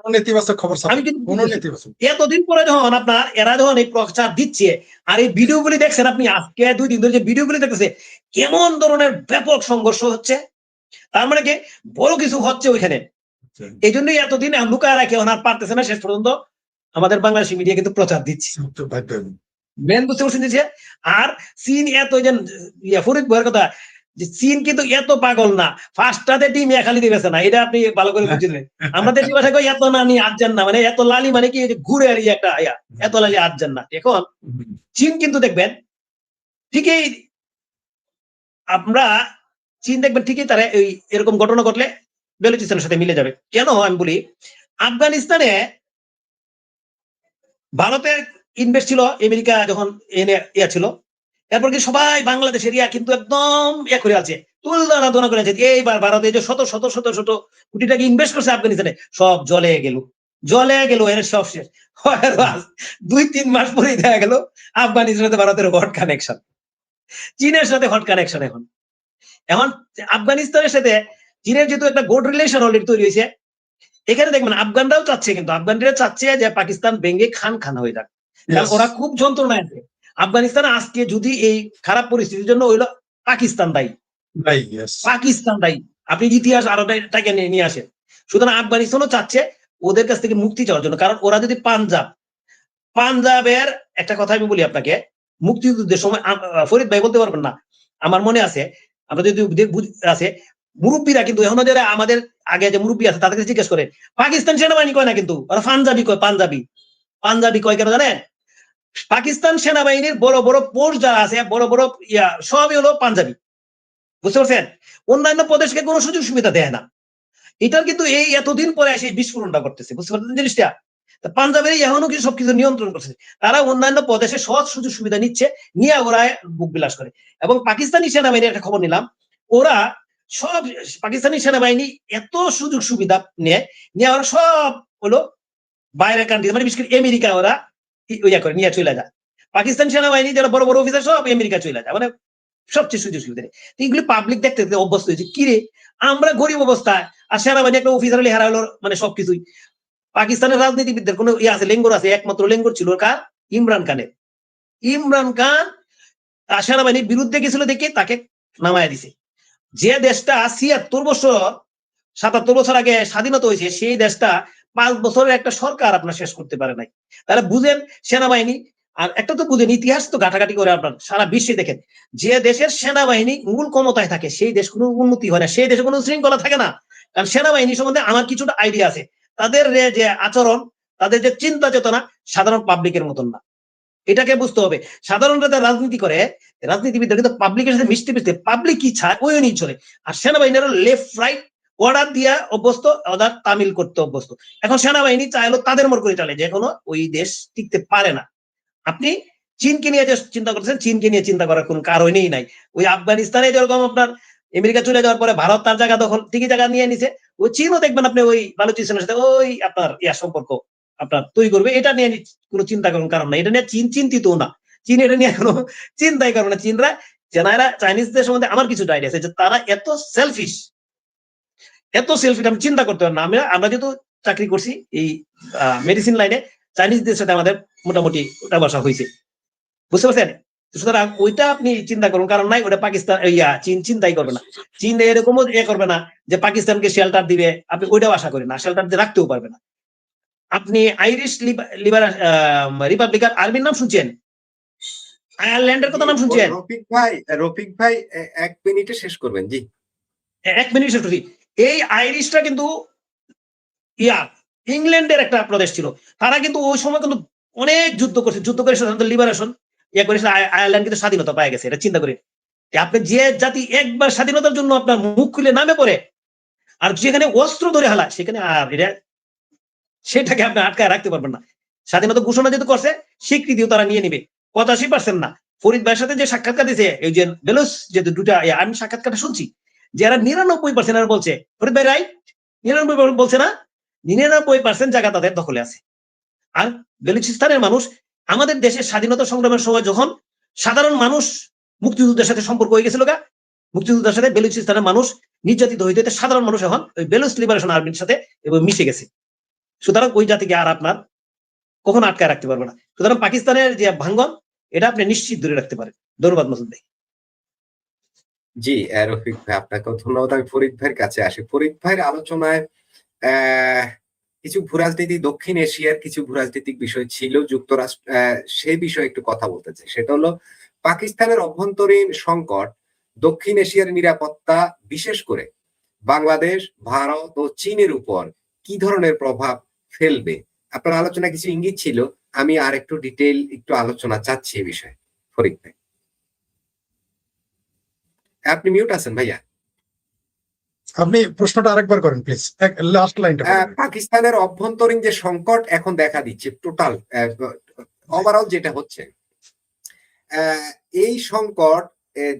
Speaker 2: কোনো নেতিবাচক খবর ছাপে
Speaker 3: আমি কিন্তু
Speaker 2: কোনো নেতিবাচক
Speaker 3: এতদিন পরে যখন আপনার এরা যখন এই প্রচার দিচ্ছে আর এই ভিডিওগুলি দেখছেন আপনি আজকে 2 দিন ধরে যে ভিডিওগুলি দেখতেছে কেমন ধরনের ব্যাপক সংঘর্ষ হচ্ছে, তার মানে কি বড় কিছু হচ্ছে ওইখানে। এই জন্যই এতদিন লুকায় রাখে আর পারতেছে না, শেষ পর্যন্ত আমাদের বাংলাদেশি মিডিয়া কিন্তু প্রচার দিচ্ছে। মেন বুঝতে পারছেন যে আর চীন এত যে ফরিদ ভাইয়ের কথা যে চীন কিন্তু এত পাগল না, ফার্স্টটাতে টিম খালি দিবেছে না, এটা আপনি ভালো করে বুঝলেন। আমরা দেশি ভাষায় কই এত নানি আটজান না, মানে এত লালি মানে কি ঘুরে আর একটা এত লালি আটজান না। এখন চীন কিন্তু দেখবেন ঠিকই আমরা চীন দেখবেন ঠিকই তারা এই এরকম ঘটনা ঘটলে বেলুচিস্তানের সাথে মিলে যাবে। কেন আমি বলি, আফগানিস্তানে ভারতের ইনভেস্ট ছিল আমেরিকা যখন এনে ছিল, এরপর কি সবাই বাংলাদেশের কিন্তু একদম করে আছে, তুলদানা দোনা করে আছে। এইবার ভারতে যে শত শত শত শত কোটি টাকা ইনভেস্ট করছে আফগানিস্তানে, সব জলে গেল এর সব শেষ। 2-3 মাস পরেই দেখা গেল আফগানিস্তানের ভারতের হট কানেকশন, চীনের সাথে হট কানেকশন। এখন আফগানিস্তানের সাথে চীনের যেহেতু একটা গুড রিলেশন অলরেডি তৈরি হয়েছে, এখানে দেখবেন আফগানরাও চাচ্ছে, কিন্তু আফগানরা চাচ্ছে যে পাকিস্তান ভেঙে খান হয়ে যাক, কারণ ওরা খুব যন্ত্রণায় আছে। আফগানিস্তান আজকে যদি এই খারাপ পরিস্থিতির জন্য হইলো পাকিস্তান দায়ী, পাকিস্তান দায়ী। আপনি ইতিহাস আরোটাকে নিয়ে আসেন। সুতরাং আফগানিস্তানও চাচ্ছে ওদের কাছ থেকে মুক্তি চাওয়ার জন্য, কারণ ওরা যদি পাঞ্জাবের একটা কথা আমি বলি আপনাকে, মুক্তিযুদ্ধের সময় ফরিদ ভাই বলতে পারবেন না, আমার মনে আছে, আমরা যদি আছে মুরব্বীরা কিন্তু এখন যারা আমাদের আগে যে মুরব্বী আছে তাদেরকে জিজ্ঞেস করে পাকিস্তান সেনাবাহিনী কয় না, কিন্তু ওরা পাঞ্জাবি কয়। পাঞ্জাবি কয় কেন জানেন? পাকিস্তান সেনাবাহিনীর বড় বড় পোস্ট যারা আছে, বড় বড় সবই হলো পাঞ্জাবি, বুঝতে পারছেন? অন্যান্য প্রদেশকে কোনো সুযোগ সুবিধা দেয় না। এটার কিন্তু এই এতদিন পরে এসে বিস্ফোরণটা করতেছে, বুঝতে পারছেন জিনিসটা? পাঞ্জাবের এখনো কিছু সবকিছু নিয়ন্ত্রণ করছে, তারা অন্যান্য প্রদেশে সহজ সুযোগ সুবিধা নিয়ে ওরা বুক বিলাস করে। এবং পাকিস্তানি সেনাবাহিনীর একটা খবর নিলাম, ওরা সব পাকিস্তানি সেনাবাহিনী এত সুযোগ সুবিধা নিয়ে ওরা সব হলো বাইরের কান্ট্রি, মানে বিশেষ করে আমেরিকা ওরা করে নিয়ে চলে যায়। পাকিস্তান সেনাবাহিনী যারা বড় বড় অফিসার সব আমেরিকা চলে যায়, মানে সবচেয়ে সুযোগ সুবিধা নেই। এগুলি পাবলিক দেখতে দেখতে অভ্যস্ত হয়েছে, কিরে আমরা গরিব অবস্থায় আর সেনাবাহিনী একটা অফিসার হলে হারা হলো মানে সবকিছুই। পাকিস্তানের রাজনীতিবিদদের কোনো আছে, লেঙ্গর আছে, একমাত্র লেঙ্গর ছিল কার? ইমরান খানের। ইমরান খান সেনাবাহিনীর বিরুদ্ধে গেছিল দেখে তাকে নামায় দিছে। যে দেশটা 77 বছর আগে স্বাধীনতা হয়েছে, সেই দেশটা 5 বছরের একটা সরকার আপনার শেষ করতে পারে নাই। তাহলে বুঝেন সেনাবাহিনী, আর একটা তো বুঝেন ইতিহাস তো ঘাটাঘাটি করে আপনার সারা বিশ্বে দেখেন, যে দেশের সেনাবাহিনী মূল ক্ষমতায় থাকে সেই দেশ কোনো উন্নতি হয় না, সেই দেশে কোনো শৃঙ্খলা থাকে না। কারণ সেনাবাহিনী সম্বন্ধে আমার কিছুটা আইডিয়া আছে, তাদের যে আচরণ, তাদের যে চিন্তা চেতনা সাধারণ পাবলিকের মতন না, এটাকে বুঝতে হবে। সাধারণরা যারা রাজনীতি করে, রাজনীতিবিদরা কিন্তু পাবলিকের সাথে মিশতে পাবলিক কি চায় ওই নিয়ে চলে। আর সেনাবাহিনীরা লেফট রাইট অর্ডার দিয়া অভ্যস্ত, অর্ডার তামিল করতে অভ্যস্ত। এখন সেনাবাহিনী চাইলো তাদের মর করে চলে, যে কোনো ওই দেশ টিকতে পারে না। আপনি চীনকে নিয়ে যে চিন্তা করছেন, চীনকে নিয়ে চিন্তা করার কোন কারণেই নাই। ওই আফগানিস্তানে যেরকম আপনার আমেরিকা চলে যাওয়ার পরে ভারত তার জায়গা দখল ঠিকই জায়গা নিয়ে নিছে, ওই চীনও দেখবেন আপনি ওই বালুচিস্তানের সাথে ওই আপনার সম্পর্ক আপনার তৈরি করবে। এটা নিয়ে কোনো চিন্তা করার কারণ নাই, এটা নিয়ে চীন চিন্তিত না। চীন এটা নিয়ে কোনো চিন্তাই করবে না। চীনরা চেনারা চাইনিজদের সম্বন্ধে আমার কিছু আইডিয়া আছে যে তারা এত সেলফিশ আমি চিন্তা করতে পারি না। আমরা যেহেতু চাকরি করছি এই মেডিসিন লাইনে, চাইনিজদের সাথে আমাদের মোটামুটি ওটা বসা হয়েছে, বুঝতে পারছেন? সুতরাং ওইটা আপনি চিন্তা করুন, কারণ নাই ওটা পাকিস্তান চীন চিন্তাই করবে না। চীন এরকমও করবে না যে পাকিস্তানকে শেল্টার দিবে, আপনি ওইটাও আশা করেন না, শেল্টার দিয়ে রাখতেও পারবে না। আপনি আইরিশ রিপাবলিকান আর্মির নাম শুনছেন? আয়ারল্যান্ডের কথা নাম শুনছেন?
Speaker 1: রফিক ভাই 1 মিনিটে শেষ করবেন। জি
Speaker 3: 1 মিনিট শেষ করছি। এই আইরিশটা কিন্তু ইংল্যান্ডের একটা প্রদেশ ছিল, তারা কিন্তু ওই সময় কিন্তু অনেক যুদ্ধ করে সাধারণত লিবারেশন করেছিল। আয়ারল্যান্ড কিন্তু স্বাধীনতা পায় গেছে। এটা চিন্তা করেন, আপনি যে জাতি একবার স্বাধীনতার জন্য আপনার মুখ খুলে নামে পড়ে, আর যেখানে অস্ত্র ধরে হালা সেখানে আর সেটাকে আপনি আটকায় রাখতে পারবেন না। স্বাধীনতা ঘোষণা যেহেতু করছে, স্বীকৃতিও তারা নিয়ে নিবে। 85% না। ফরিদ ভাইয়ের সাথে যে সাক্ষাৎকার দিয়েছে এই যে বেলুস, যে দুটা আমি সাক্ষাৎকারটা শুনছি, যারা 99% বলছে, ফরিদ ভাই রাইট, 99% বলছে না, 99% জায়গা তাদের দখলে আছে। আর বেলুচিস্তানের মানুষ আমাদের দেশের স্বাধীনতা সংগ্রামের সময় যখন সাধারণ মানুষ মুক্তিযুদ্ধের সাথে সম্পর্ক হয়ে গেছিল, মুক্তিযুদ্ধের সাথে বেলুচিস্তানের মানুষ নির্যাতিত হইতে সাধারণ মানুষ এখন ওই বেলুচ লিবারেশন আর্মির সাথে এবং মিশে গেছে। সুতরাং ওই জাতিকে আর আপনার কখনো আটকায় রাখতে পারবে না। সুতরাং পাকিস্তানের যে ভাঙ্গন, এটা আপনি নিশ্চিত ধরে রাখতে পারেন। ধন্যবাদ মাসুদ ভাই।
Speaker 1: জি, রফিক ভাই আপনাকেও ধন্যবাদ। আমি ফরিদ ভাইয়ের কাছে আসি। ফরিদ ভাইয়ের আলোচনায় কিছু ভূরাজনীতি, দক্ষিণ এশিয়ার কিছু ভূরাজনৈতিক বিষয় ছিল, যুক্তরাষ্ট্র সেই বিষয়ে একটু কথা বলতে চাই। সেটা হলো পাকিস্তানের অভ্যন্তরীণ সংকট দক্ষিণ এশিয়ার নিরাপত্তা, বিশেষ করে বাংলাদেশ, ভারত ও চীনের উপর কি ধরনের প্রভাব ফেলবে? আপনার আলোচনা কিছু ইঙ্গিত ছিল, আমি আর একটু ডিটেইল একটু আলোচনা চাচ্ছি এই বিষয়ে। ফরিদ ভাই, আপনি মিউট আছেন ভাইয়া।
Speaker 2: আপনি প্রশ্নটা আরেকবার করেন প্লিজ, লাস্ট লাইনটা বলেন।
Speaker 1: পাকিস্তানের অভ্যন্তরীণ যে সংকট এখন দেখা দিচ্ছে, টোটাল ওভারঅল যেটা হচ্ছে, এই সংকট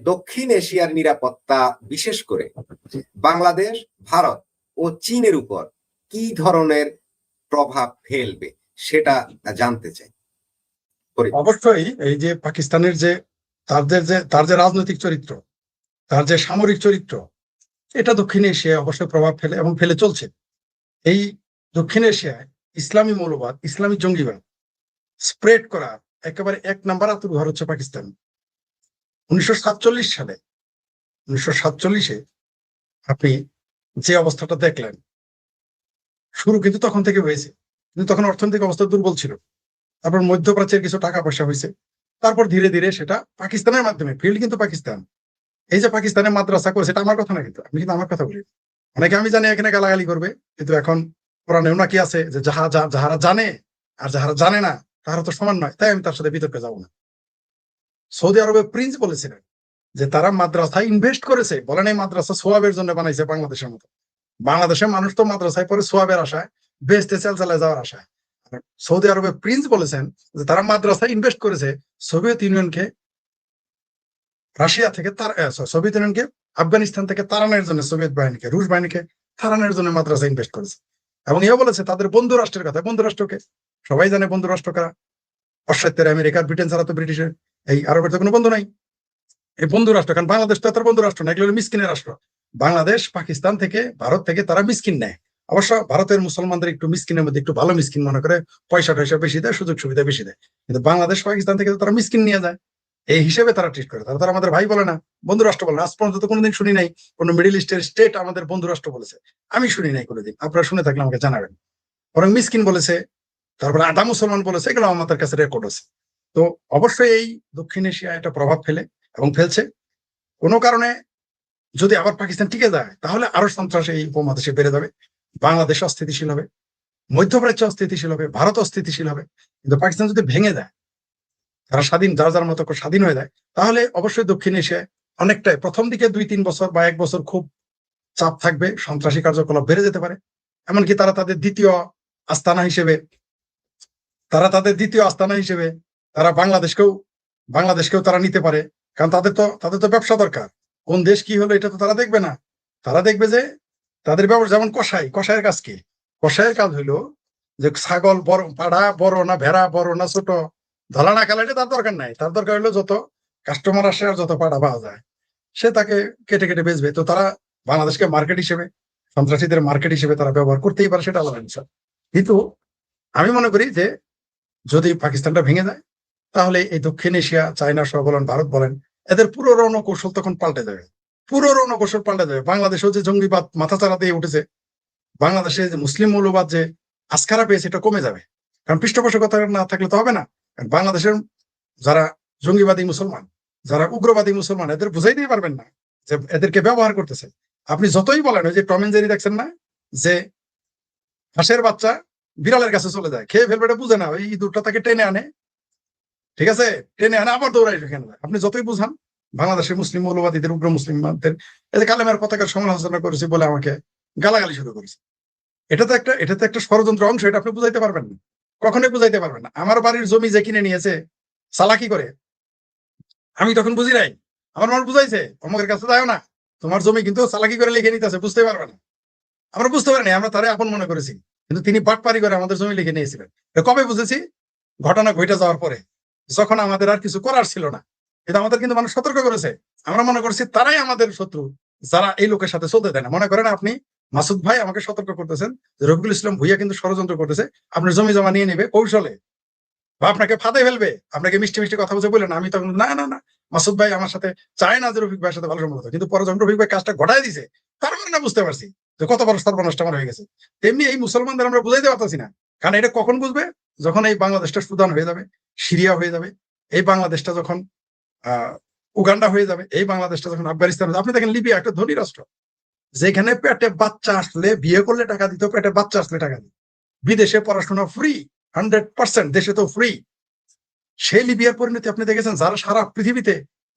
Speaker 1: দক্ষিণ এশিয়ার নিরাপত্তা, বিশেষ করে বাংলাদেশ, ভারত ও চীনের উপর কি ধরনের প্রভাব ফেলবে সেটা জানতে চাই।
Speaker 2: অবশ্যই এই যে পাকিস্তানের যে তার যে রাজনৈতিক চরিত্র, তার যে সামরিক চরিত্র, এটা দক্ষিণ এশিয়ায় অবশ্যই প্রভাব ফেলে এবং ফেলে চলছে। এই দক্ষিণ এশিয়ায় ইসলামী মৌলবাদ, ইসলামী জঙ্গিবাদ স্প্রেড করা একেবারে এক নাম্বার আতুর হচ্ছে পাকিস্তান। 1947 সালে, 1947-এ আপনি যে অবস্থাটা দেখলেন, শুরু কিন্তু তখন থেকে হয়েছে, কিন্তু তখন অর্থনৈতিক অবস্থা দুর্বল ছিল। তারপর মধ্যপ্রাচ্যের কিছু টাকা পয়সা হয়েছে, তারপর ধীরে ধীরে সেটা পাকিস্তানের মাধ্যমে, ফিল্ড কিন্তু পাকিস্তান। এই যে পাকিস্তানে মাদ্রাসা করেছে, এটা আমার কথা না, কিন্তু আমি কিন্তু আমার কথা বলি। অনেকে আমি জানি এখানে গালাগালি করবে, কিন্তু এখন কোরআনেও নাকি আছে যে যাহারা জানে আর যাহারা জানে না তাহারা তো সমান নয়, তাই আমি তার সাথে বিতর্কে যাবো না। সৌদি আরবের প্রিন্স বলেছিলেন যে তারা মাদ্রাসায় ইনভেস্ট করেছে, বলেন এই মাদ্রাসা সোয়াবের জন্য বানাইছে বাংলাদেশের মতো। বাংলাদেশের মানুষ তো মাদ্রাসায় পরে সোয়াবের আশায়, বেহেশতে চালচালায় যাওয়ার আশায়। সৌদি আরবের প্রিন্স বলেছেন যে তারা মাদ্রাসায় ইনভেস্ট করেছে সোভিয়েত ইউনিয়নকে, রাশিয়া থেকে সোভিয়েত ইউনিয়নকে আফগানিস্তান থেকে তাড়ানোর জন্য, সোভিয়েত বাহিনীকে, রুশ বাহিনীকে তাড়ানোর জন্য মাদ্রাসা ইনভেস্ট করেছে। এবং এও বলেছে তাদের বন্ধু রাষ্ট্রের কথা। বন্ধু রাষ্ট্রকে সবাই জানে, বন্ধু রাষ্ট্র কারা? পাশ্চাত্যের আমেরিকার, ব্রিটেন ছাড়া তো ব্রিটিশের, এই আরবের তো কোনো বন্ধু নাই। এই বন্ধু রাষ্ট্র, কারণ বাংলাদেশ তো তার বন্ধু রাষ্ট্র না, এগুলো মিসকিনের রাষ্ট্র। বাংলাদেশ পাকিস্তান থেকে, ভারত থেকে তারা মিসকিন নেয়। অবশ্য ভারতের মুসলমানদের একটু মিসকিনের মধ্যে একটু ভালো মিসকিন মনে করে, পয়সা টয়সা বেশি দেয়, সুযোগ সুবিধা বেশি দেয়। কিন্তু বাংলাদেশ পাকিস্তান থেকে তারা মিসকিন নিয়ে যায়, এই হিসেবে তারা ট্রিট করে। তারা আমাদের ভাই বলে না, বন্ধু রাষ্ট্র বলে না। আজ পর্যন্ত কোনোদিন শুনি নাই কোন মিডিল ইস্টের স্টেট আমাদের বন্ধু রাষ্ট্র বলেছে, আমি শুনি নাই কোনোদিন। আপনারা শুনে থাকলে আমাকে জানাবেন। বরং মিসকিন বলেছে, তারপরে আধা মুসলমান বলেছে, এগুলো আমাদের কাছে রেকর্ড আছে। তো অবশ্যই এই দক্ষিণ এশিয়া এটা প্রভাব ফেলে এবং ফেলছে। কোনো কারণে যদি আবার পাকিস্তান টিকে যায়, তাহলে আরো সন্ত্রাস এই উপমহাদেশে বেড়ে যাবে, বাংলাদেশ অস্থিতিশীল হবে, মধ্যপ্রাচ্য অস্থিতিশীল হবে, ভারত অস্থিতিশীল হবে। কিন্তু পাকিস্তান যদি ভেঙে যায়, তারা স্বাধীন, যার যার মতো করে স্বাধীন হয়ে যায়, তাহলে অবশ্যই দক্ষিণ এশিয়ায় অনেকটাই, প্রথম দিকে 2-3 বছর বা 1 বছর খুব চাপ থাকবে, সন্ত্রাসী কার্যকলাপ বেড়ে যেতে পারে। এমনকি তারা তাদের দ্বিতীয় আস্তানা হিসেবে তারা বাংলাদেশকেও তারা নিতে পারে। কারণ তাদের তো ব্যবসা দরকার। কোন দেশ কি হলো এটা তো তারা দেখবে না, তারা দেখবে যে তাদের ব্যবসা। যেমন কসাইয়ের কাজ কি? কসাইয়ের কাজ হইলো যে ছাগল বড়, পাড়া বড় না ভেড়া বড় না ছোট, ধলা না কালা, এটা তার দরকার নাই। তার দরকার হলো যত কাস্টমার আসে আর যত পাড়া পাওয়া যায়, সে তাকে কেটে কেটে বেচবে। তো তারা বাংলাদেশকে মার্কেট হিসেবে, সন্ত্রাসীদের মার্কেট হিসেবে তারা ব্যবহার করতেই পারে, সেটা আলাদা বিষয়। কিন্তু আমি মনে করি যে যদি পাকিস্তানটা ভেঙে যায়, তাহলে এই দক্ষিণ এশিয়া, চায়না সহ বলেন, ভারত বলেন, এদের পুরো রণকৌশল তখন পাল্টে যাবে। বাংলাদেশেও যে জঙ্গিবাদ মাথাচাড়া দিয়ে উঠেছে, বাংলাদেশে যে মুসলিম মৌলবাদ যে আস্কারা পেয়েছে, এটা কমে যাবে। কারণ পৃষ্ঠপোষকতা না থাকলে তো হবে না। বাংলাদেশের যারা জঙ্গিবাদী মুসলমান, যারা উগ্রবাদী মুসলমান, এদের বুঝাইতেই পারবেন না যে এদেরকে ব্যবহার করতেছে। আপনি যতই বলেন, ওই যে টম এন্ড জেরি দেখছেন না, যে হাঁসের বাচ্চা বিড়ালের কাছে চলে যায়, খেয়ে ফেলবে, এটা বুঝে না, ওই ইঁদুরটা তাকে টেনে আনে, ঠিক আছে, টেনে আনে আবার দৌড়াই সেখানে যায়। আপনি যতই বুঝান, বাংলাদেশের মুসলিম মৌলবাদীদের, উগ্র মুসলিমদের, এই কালেমার পতাকার সমালোচনা করেছি বলে আমাকে গালাগালি শুরু করেছে। এটা তো একটা ষড়যন্ত্র অংশ, এটা আপনি বুঝাইতে পারবেন না, কখনোই বুঝাইতে পারবেন না। আমার বাড়ির জমি যে কিনে নিয়েছে চালাকি করে, আমি তখন বুঝি নাই, আমার মানুষ বুঝাইছে অমুকের কাছে যাও না, তোমার জমি কিন্তু চালাকি করে লিখে নিতেছে, বুঝতে পারবে না। আমরা বুঝতে পারিনি, আমরা তারে আপন মনে করেছি, কিন্তু তিনি বাটপারি করে আমাদের জমি লিখে নিয়েছিলেন। কবে বুঝেছি? ঘটনা ঘটে যাওয়ার পরে, যখন আমাদের আর কিছু করার ছিল না। এটা আমাদের কিন্তু মানুষ সতর্ক করেছে। আমরা মনে করছি তারাই আমাদের শত্রু, যারা এই লোকের সাথে চলতে দেয় না। মনে করেন আপনি মাসুদ ভাই আমাকে সতর্ক করতেছেন যে রফিকুল ইসলাম ভুইয়া কিন্তু ষড়যন্ত্র করতেছে, আপনার জমি জমা নিয়ে নেবে কৌশলে, বা আপনাকে ফাঁদে ফেলবে, আপনাকে মিষ্টি মিষ্টি কথা বলছে বললেন। আমি তখন না না না, মাসুদ ভাই আমার সাথে চায় না যে রফিক ভাইয়ের সাথে ভালো সম্পর্ক হতো। কিন্তু পরে যখন রফিক ভাই কাজটা ঘটাই দিছে, তার মানে না বুঝতে পারছি যে কত বড় সর্বনষ্ট আমার হয়ে গেছে। তেমনি এই মুসলমানদের আমরা বুঝাইতে পারতেছি না, কারণ এটা কখন বুঝবে, যখন এই বাংলাদেশটা সুদান হয়ে যাবে, সিরিয়া হয়ে যাবে, এই বাংলাদেশটা যখন উগান্ডা হয়ে যাবে, এই বাংলাদেশটা যখন আফগানিস্তান হয়ে যাবে। আপনি দেখেন লিবিয়া একটা ধনী রাষ্ট্র, যেখানে পেটে বাচ্চা আসলে বিয়ে করলে টাকা দিত, পেটে বাচ্চা আসলে টাকা দিত, বিদেশে পড়াশোনা ফ্রি, 100%, দেশে তো ফ্রি। সেই লিবিয়ার পরিণতি আপনি দেখেছেন, যারা সারা পৃথিবীতে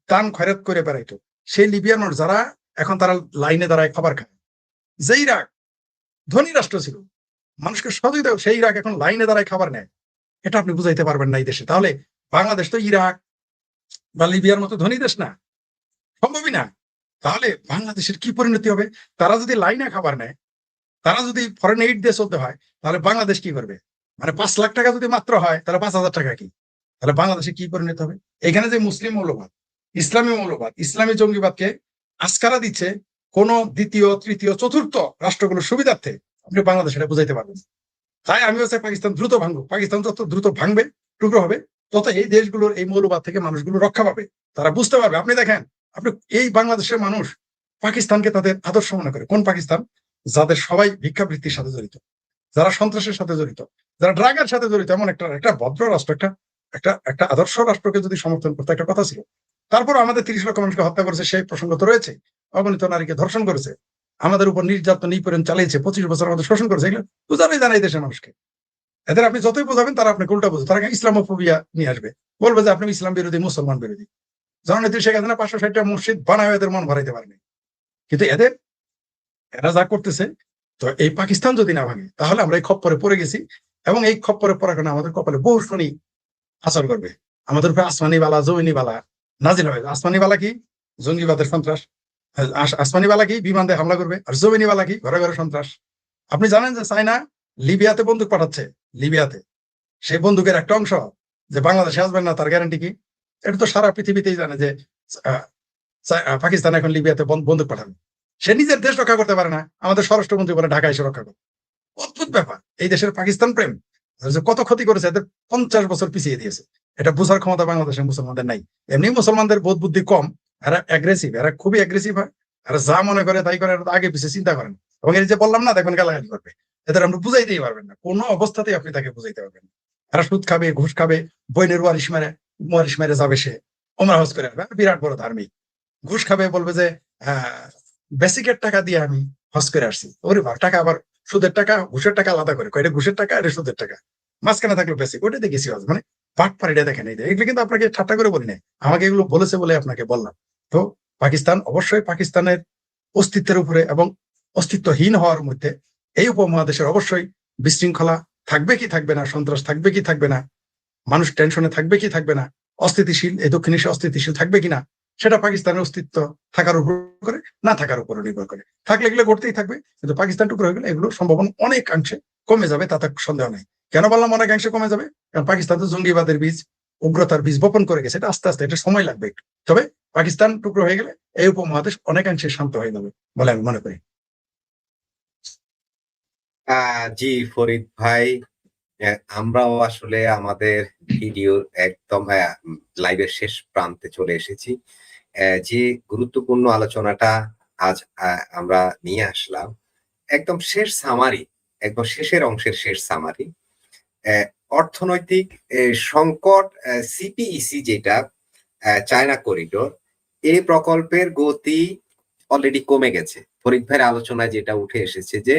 Speaker 2: দান খয়রাত করে বেড়াইতো, সেই লিবিয়ার মানুষ যারা এখন তারা লাইনে দাঁড়ায় খাবার খায়। যে ইরাক ধনী রাষ্ট্র ছিল, মানুষকে সহযোগিতা, সেই ইরাক এখন লাইনে দাঁড়ায় খাবার নেয়। এটা আপনি বুঝাইতে পারবেন না এই দেশে। তাহলে বাংলাদেশ তো ইরাক বা লিবিয়ার মতো ধনী দেশ না, সম্ভবই না। তাহলে বাংলাদেশের কি পরিণতি হবে? তারা যদি লাইনে খাবার নেয়, তারা যদি ফরেন এইড দিয়ে চলতে হয়, তাহলে বাংলাদেশ কি করবে? মানে 5 লাখ টাকা যদি মাত্র হয়, তাহলে 5,000 টাকা কি? তাহলে বাংলাদেশে কি পরিণত হবে? এখানে যে মুসলিম মৌলবাদ, ইসলামী মৌলবাদ, ইসলামী জঙ্গিবাদকে আস্কারা দিচ্ছে কোন দ্বিতীয়, তৃতীয়, চতুর্থ রাষ্ট্রগুলোর সুবিধার্থে, আপনি বাংলাদেশ এটা বুঝাইতে পারবেন। তাই আমি হচ্ছে পাকিস্তান দ্রুত ভাঙবো। পাকিস্তান যত দ্রুত ভাঙবে, টুকরো হবে, তত এই দেশগুলোর এই মৌলবাদ থেকে মানুষগুলো রক্ষা পাবে, তারা বুঝতে পারবে। আপনি দেখেন, আপনি এই বাংলাদেশের মানুষ পাকিস্তানকে তাদের আদর্শ মনে করে। কোন পাকিস্তান? যাদের সবাই ভিক্ষাবৃত্তির সাথে জড়িত, যারা সন্ত্রাসের সাথে জড়িত, যারা ড্রাগের সাথে জড়িত, এমন একটা একটা ভদ্র রাষ্ট্র, একটা একটা একটা আদর্শ রাষ্ট্রকে যদি সমর্থন করতে, একটা কথা ছিল। তারপর আমাদের 30 লক্ষ মানুষকে হত্যা করেছে, সেই প্রসঙ্গ তো রয়েছে। অগণিত নারীকে ধর্ষণ করেছে, আমাদের উপর নির্যাতন নিপীড়ন চালিয়েছে, 25 বছর আমাদের শোষণ করেছে। এগুলো বোঝানোই জানাই দেশের মানুষকে। এদের আপনি যতই বোঝাবেন, তারা আপনাকে উল্টা বোঝে। তারা ইসলামোফোবিয়া নিয়ে আসবে, বলবে যে আপনি ইসলাম বিরোধী, মুসলমান বিরোধী। জননেত্রী শেখ হাসিনা 560টা মসজিদ বানায় এদের মন ভরাইতে পারেনি। কিন্তু এরা যা করতেছে, তো এই পাকিস্তান যদি না ভাঙে, তাহলে আমরা এই খপ্পরে পড়ে গেছি। এবং এই খপ্পরে পড়ার কারণে আমাদের কপালে বহু শনি আচর করবে, আমাদের উপরে আসমানি বালা, জমিনি বালা নাজিল হবে। আসমানি বালা কি? জঙ্গিবাদের সন্ত্রাস। আসমানি বালা কি? বিমান দিয়ে হামলা করবে। আর জমিনি বালা কি? ঘরে ঘরে সন্ত্রাস। আপনি জানেন যে চায়না লিবিয়াতে বন্দুক পাঠাচ্ছে, লিবিয়াতে সেই বন্দুকের একটা অংশ যে বাংলাদেশে আসবেন না, তার গ্যারান্টি কি? এটা তো সারা পৃথিবীতেই জানে যে পাকিস্তান এখন লিবিয়াতে বন্দুক পাঠাবে। সে নিজের দেশ রক্ষা করতে পারে না, আমাদের স্বরাষ্ট্রমন্ত্রী বলে ঢাকা এসে রক্ষা করে। অদ্ভুত ব্যাপার, এই দেশের পাকিস্তান প্রেম যে কত ক্ষতি করেছে, এদের 50 বছর পিছিয়ে দিয়েছে। এটা বোঝার ক্ষমতা বাংলাদেশের মুসলমানদের নাই। এমনি মুসলমানদের বোধ বুদ্ধি কম, এরা অ্যাগ্রেসিভ, এরা খুবই অ্যাগ্রেসিভ হয়। এরা যা মনে করে তাই করে, আগে পিছিয়ে চিন্তা করেন। এবং এই যে বললাম না, দেখবেন গালাগালি করবে, এদের আমরা বুঝাইতেই পারবেন না, কোনো অবস্থাতেই আপনি তাকে বুঝাইতে পারবেন না। এরা সুদ খাবে, ঘুষ খাবে, বইনের ওয়ারিশ মেরে যাবে, সে ওমরা হজ করে আসবে, বিরাট বড় ধার্মিক। ঘুষ খাবে, বলবে যে বেসিকের টাকা দিয়ে আমি হজ করে আসছি। ওরে বাবা, টাকা আবার সুদের টাকা, ঘুষের টাকা আলাদা করে, এটা ঘুষের টাকা, এটা সুদের টাকা, মাঝখানে থাকলো বেসিক, ওটা দেখেছি হজ। মানে বাটপাড়িটা দেখেন। এগুলো কিন্তু আপনাকে ঠাট্টা করে বলি নাই, আমাকে এগুলো বলেছে বলে আপনাকে বললাম। তো পাকিস্তান অবশ্যই, পাকিস্তানের অস্তিত্বের উপরে এবং অস্তিত্বহীন হওয়ার মধ্যে এই উপমহাদেশের অবশ্যই বিশৃঙ্খলা থাকবে কি থাকবে না, সন্ত্রাস থাকবে কি থাকবে না, মানুষ টেনশনে থাকবে কি থাকবে না, অস্থিতিশীল এই দক্ষিণ এশিয়া অস্থিতিশীল থাকবে কিনা, সেটা পাকিস্তানের অস্তিত্ব থাকার উপর করে, না থাকার উপর নির্ভর করে। থাকলে এগুলো ঘটতেই থাকবে, কিন্তু পাকিস্তান টুকরো হয়ে গেলে এগুলো সম্ভাবনা অনেকাংশে কমে যাবে, তাতে সন্দেহ নেই। কেন বললাম অনেকাংশে কমে যাবে? কারণ পাকিস্তান তো জঙ্গিবাদের বীজ, উগ্রতার বীজ বপন করে গেছে। এটা আস্তে আস্তে, এটা সময় লাগবে একটু। তবে পাকিস্তান টুকরো হয়ে গেলে এই উপমহাদেশ অনেকাংশে শান্ত হয়ে যাবে বলে আমি মনে করি।
Speaker 1: জি ফরিদ ভাই, আমরাও আসলে আমাদের ভিডিও একদম লাইভের শেষ প্রান্তে চলে এসেছি। যে গুরুত্বপূর্ণ আলোচনাটা আজ আমরা নিয়ে আসলাম, একদম শেষ সামারি, একদম শেষের অংশের শেষ সামারি। অর্থনৈতিক সংকট, সিপিইসি যেটা চায়না করিডোর, এই প্রকল্পের গতি অলরেডি কমে গেছে। ফরিদ ভাইয়ের আলোচনায় যেটা উঠে এসেছে যে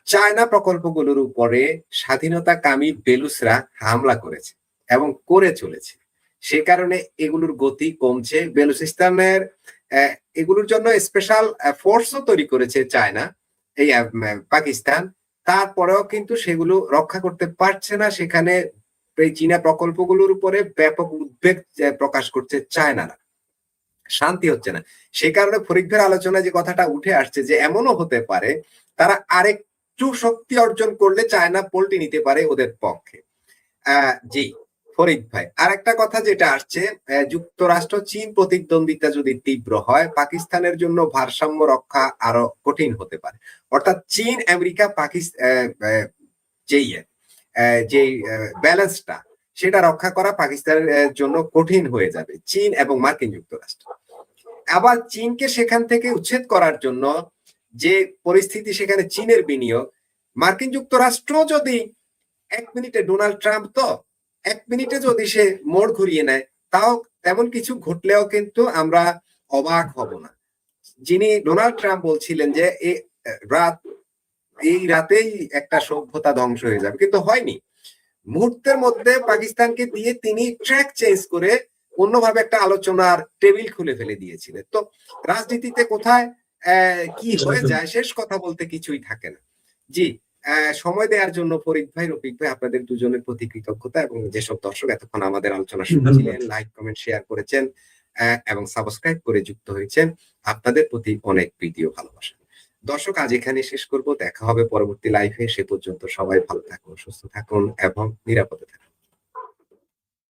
Speaker 1: চায়না প্রকল্পগুলোর উপরে স্বাধীনতাকামী বেলুচরা হামলা করেছে এবং করে চলেছে। সে কারণে এগুলোর গতি কমছে। বেলুচিস্তানের এগুলোর জন্য স্পেশাল ফোর্সও তৈরি করেছে চায়না, এই পাকিস্তান। তারপরেও কিন্তু সেগুলো রক্ষা করতে পারছে না। সেখানে এই চীনা প্রকল্পগুলোর উপরে ব্যাপক উদ্বেগ প্রকাশ করছে চায়নারা, শান্তি হচ্ছে না। সে কারণে ফরিদ ভাইয়ের আলোচনায় যে কথাটা উঠে আসছে যে এমনও হতে পারে তারা একটু শক্তি অর্জন করলে চায়না পল্টি নিতে পারে ওদের পক্ষে। জি ফরিদ ভাই, আর একটা কথা যেটা আসছে, যুক্তরাষ্ট্র চীন প্রতিদ্বন্দ্বিতা যদি তীব্র হয়, পাকিস্তানের জন্য ভারসাম্য রক্ষা আরো কঠিন হতে পারে। অর্থাৎ চীন আমেরিকা পাকিস্তান যে ব্যালেন্সটা সেটা রক্ষা করা পাকিস্তানের জন্য কঠিন হয়ে যাবে, চীন এবং মার্কিন যুক্তরাষ্ট্র। আবার চীনকে সেখান থেকে উচ্ছেদ করার জন্য যে পরিস্থিতি, সেখানে চীনের বিনিয়োগ, মার্কিন যুক্তরাষ্ট্র যদি 1 মিনিটে, ডোনাল্ড ট্রাম্প তো 1 মিনিটে যদি সে মোড় ঘুরিয়ে নেয়, তাও তেমন কিছু ঘটলেও কিন্তু আমরা অবাক হব না। যিনি ডোনাল্ড ট্রাম্প বলছিলেন যে এই রাতেই একটা সভ্যতা ধ্বংস হয়ে যাবে, কিন্তু হয়নি। মুহূর্তের মধ্যে পাকিস্তানকে দিয়ে তিনি ট্র্যাক চেঞ্জ করে অন্যভাবে একটা আলোচনার টেবিল খুলে ফেলে দিয়েছিলেন। তো রাজনীতিতে কোথায় কি হয়ে যায়, শেষ কথা বলতে কিছুই থাকে না। জি, সময় দেওয়ার জন্য ফরিদ ভাই, রফিক ভাই, আপনাদের দুজনের প্রতি কৃতজ্ঞতা, এবং যেসব দর্শক এতক্ষণ আমাদের আলোচনা শুনছিলেন, লাইক কমেন্ট শেয়ার করেছেন এবং সাবস্ক্রাইব করে যুক্ত হয়েছেন, আপনাদের প্রতি অনেক প্রীতি ও ভালোবাসা। দর্শক, আজ এখানে শেষ করব, দেখা হবে পরবর্তী লাইভে। সে পর্যন্ত সবাই ভালো থাকুন, সুস্থ থাকুন এবং নিরাপদে থাকুন।